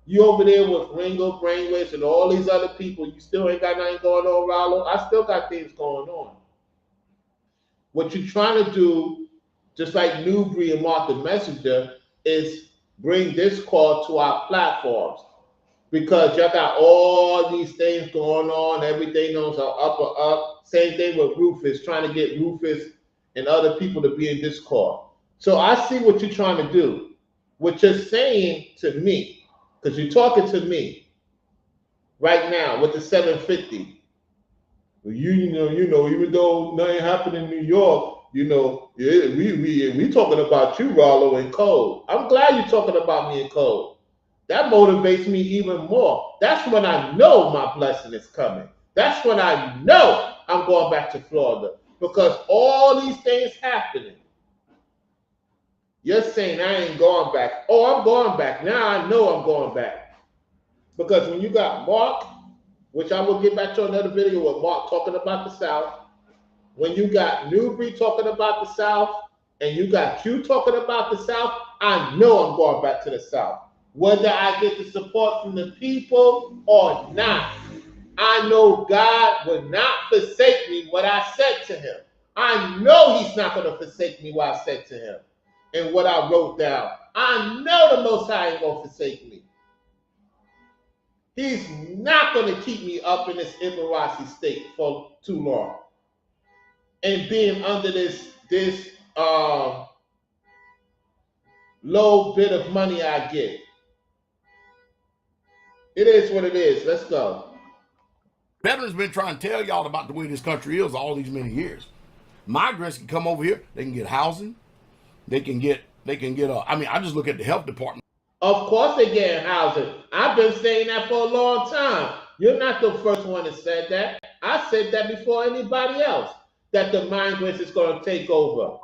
You over there with Ringo, Brainwaves, and all these other people, you still ain't got nothing going on, Rollo. I still got things going on. What you're trying to do, just like New Breed and Marc the Messenger, is bring discord to our platforms, because y'all got all these things going on. Everything knows are up or up. Same thing with Rufus, trying to get Rufus and other people to be in Discord. So I see what you're trying to do. What you're saying to me, because you're talking to me right now with the 750. You know, even though nothing happened in New York, you know, yeah, we talking about you, Rollo and Cole. I'm glad you're talking about me and Cole. That motivates me even more. That's when I know my blessing is coming. That's when I know I'm going back to Florida, because all these things happening. You're saying I ain't going back. Oh, I'm going back. Now I know I'm going back. Because when you got Marc, which I will get back to another video with Marc talking about the South, when you got New Breed talking about the South, and you got you talking about the South, I know I'm going back to the South. Whether I get the support from the people or not, I know God will not forsake me, what I said to him. I know he's not going to forsake me, what I said to him and what I wrote down. I know the Most High ain't going to forsake me. He's not going to keep me up in this Ibarasi state for too long. And being under this low bit of money I get. It is what it is. Let's go. Veterans been trying to tell y'all about the way this country is all these many years. Migrants can come over here. They can get housing. They can get they can get I mean, I just look at the health department. Of course they're getting housing. I've been saying that for a long time. You're not the first one that said that. I said that before anybody else, that the migrants is going to take over.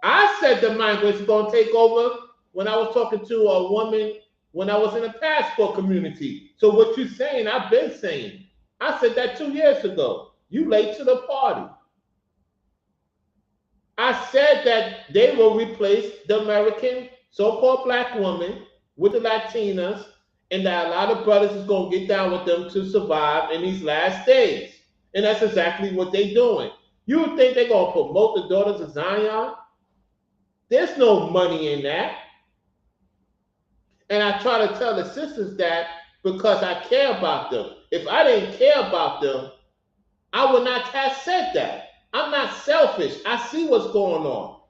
I said the migrants is going to take over when I was talking to a woman when I was in the passport community. So what you're saying, I've been saying. I said that 2 years ago. You late to the party. I said that they will replace the American so-called black woman with the Latinas, and that a lot of brothers is going to get down with them to survive in these last days. And that's exactly what they're doing. You think they're going to promote the daughters of Zion? There's no money in that. And I try to tell the sisters that because I care about them. If I didn't care about them, I would not have said that. I'm not selfish. I see what's going on.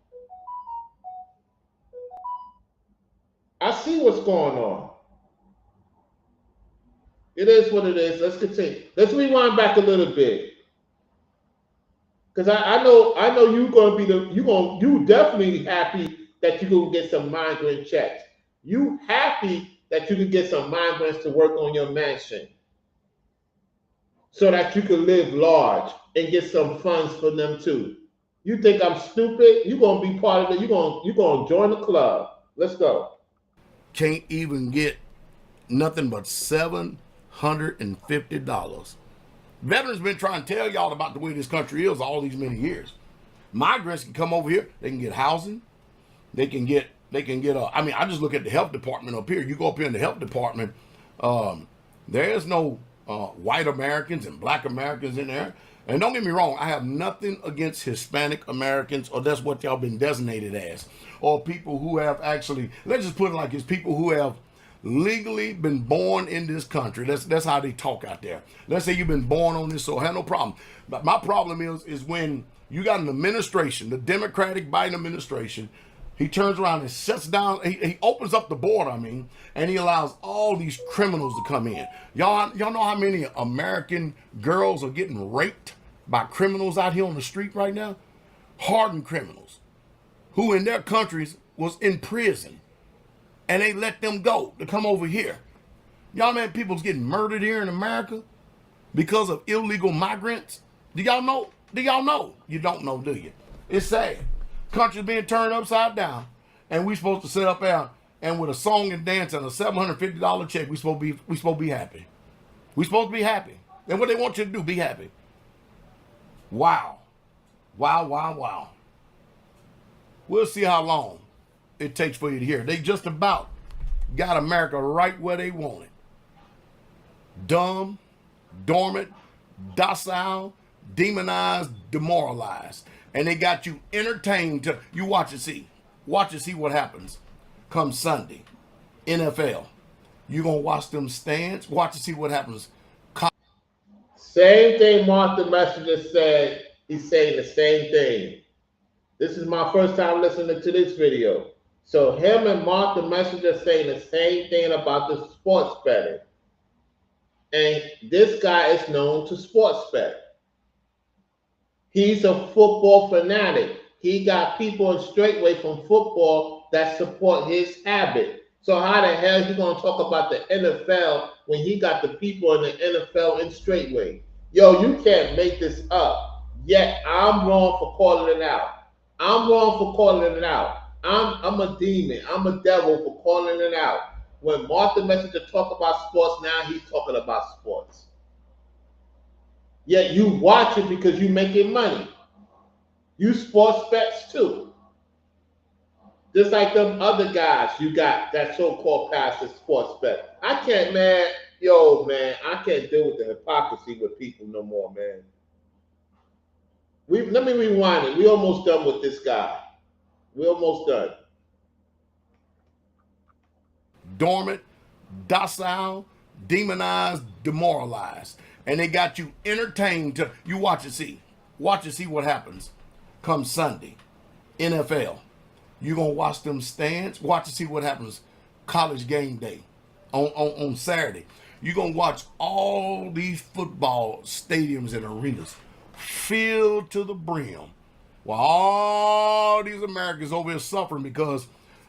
I see what's going on. It is what it is. Let's continue. Let's rewind back a little bit. Because I know you're gonna be you definitely happy that you can get some migrant checks. You happy that you can get some migrants to work on your mansion so that you can live large and get some funds for them too. You think I'm stupid? You're gonna be part of it. You're gonna join the club. Let's go. Can't even get nothing but $750. Veterans been trying to tell y'all about the way this country is all these many years. Migrants can come over here. They can get housing. They can get I mean, I just look at the health department up here. You go up here in the health department, there's no white Americans and black Americans in there. And don't get me wrong, I have nothing against Hispanic Americans, or that's what y'all been designated as, or people who have actually, let's just put it like this, people who have legally been born in this country. That's how they talk out there. Let's say you've been born on this, so I have no problem. But my problem is when you got an administration, the Democratic Biden administration, he turns around and shuts down, he opens up the border, and he allows all these criminals to come in. Y'all know how many American girls are getting raped by criminals out here on the street right now? Hardened criminals who in their countries was in prison, and they let them go to come over here. Y'all know people's getting murdered here in America because of illegal migrants? Do y'all know? Do y'all know? You don't know, do you? It's sad. Country's being turned upside down, and we supposed to sit up there and with a song and dance and a $750 check, we supposed to be happy. We supposed to be happy. And what they want you to do, be happy. Wow. Wow, wow, wow. We'll see how long it takes for you to hear. They just about got America right where they want it. Dumb, dormant, docile, demonized, demoralized. And they got you entertained to, you watch and see. Watch and see what happens come Sunday. NFL. You gonna watch them stands? Watch and see what happens. Same thing Mark the Messenger said. He's saying the same thing. This is my first time listening to this video. So him and Mark the Messenger saying the same thing about the sports betting. And this guy is known to sports bet. He's a football fanatic. He got people in straightway from football that support his habit. So how the hell is he going to talk about the NFL when he got the people in the NFL in straightway? Yo, you can't make this up. Yet I'm wrong for calling it out. I'm wrong for calling it out. I'm a demon. I'm a devil for calling it out. When Mark the Messenger talk about sports, now he's talking about sports. Yet you watch it because you making money. You sports bets too. Just like them other guys you got that so-called pastor sports bet. I can't, man. Yo, man, I can't deal with the hypocrisy with people no more, man. Let me rewind it. We almost done with this guy. We almost done. Dormant, docile, demonized, demoralized. And they got you entertained to, you watch and see. Watch and see what happens come Sunday. NFL. You gonna watch them stands? Watch and see what happens college game day on Saturday. You're gonna watch all these football stadiums and arenas filled to the brim while all these Americans over here suffering because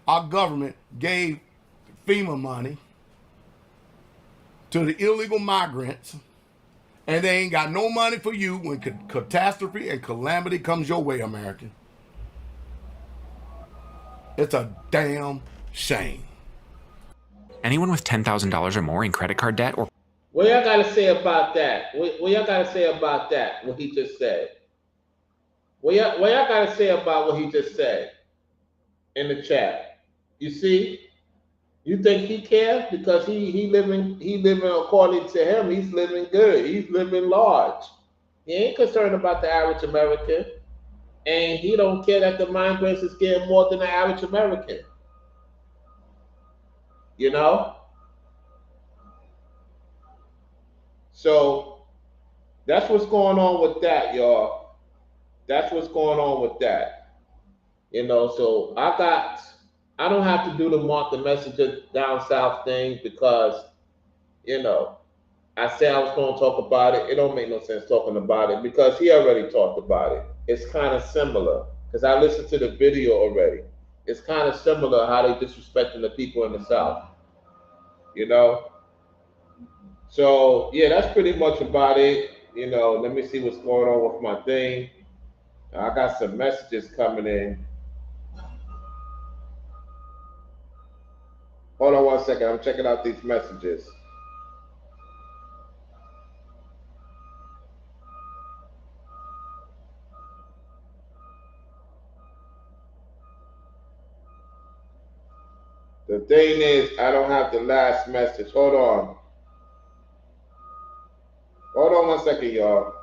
our government gave FEMA money to the illegal migrants, and they ain't got no money for you when catastrophe and calamity comes your way, American. It's a damn shame. Anyone with $10,000 or more in credit card debt or What y'all got to say about that? What y'all got to say about that, what he just said? What y'all got to say about what he just said in the chat? You see? You think he cares? Because he living according to him, he's living good. He's living large. He ain't concerned about the average American. And he don't care that the migrants is getting more than the average American. You know? So that's what's going on with that, y'all. That's what's going on with that. You know, so I don't have to do the Mark the Messenger down south thing because, you know, I said I was going to talk about it. It don't make no sense talking about it because he already talked about it. It's kind of similar because I listened to the video already. It's kind of similar how they disrespecting the people in the South, you know? So, yeah, that's pretty much about it. You know, let me see what's going on with my thing. I got some messages coming in. Hold on one second. I'm checking out these messages. The thing is, I don't have the last message. Hold on. Hold on one second, y'all.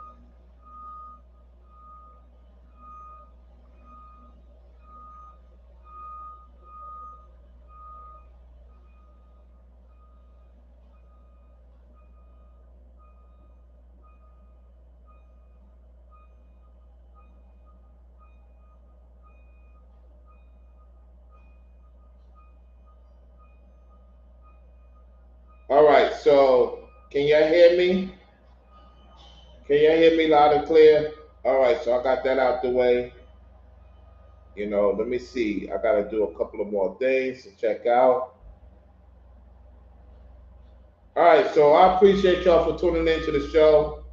All right, so can y'all hear me? Can y'all hear me loud and clear? All right, so I got that out the way. You know, let me see. I got to do a couple of more things to check out. All right, so I appreciate y'all for tuning into the show.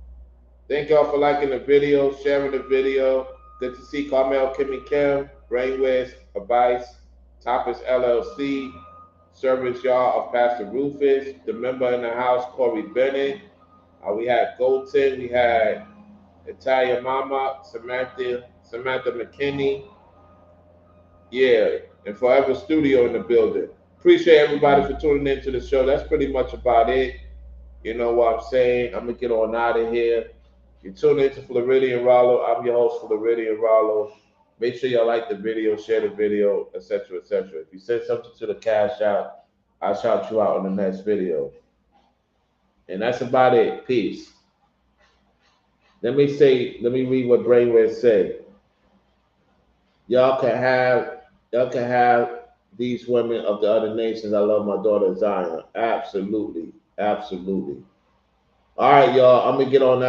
Thank y'all for liking the video, sharing the video. Good to see Carmel, Kimmy Kim, Brainwaves, Abice, Toppers LLC, Service Y'all of Pastor Rufus, the member in the house, Corey Bennett. We had Goldton, we had Italia Mama, Samantha McKinney. Yeah, and Forever Studio in the building. Appreciate everybody for tuning into the show. That's pretty much about it. You know what I'm saying? I'm going to get on out of here. You tune into Floridian Rollo. I'm your host, Floridian Rollo. Make sure y'all like the video, share the video, etc., etc. If you send something to the Cash App, I'll shout you out in the next video. And that's about it. Peace. Let me read what Brainwave said. Y'all can have these women of the other nations. I love my daughter Zion. Absolutely. Absolutely. All right, y'all. I'm gonna get on out.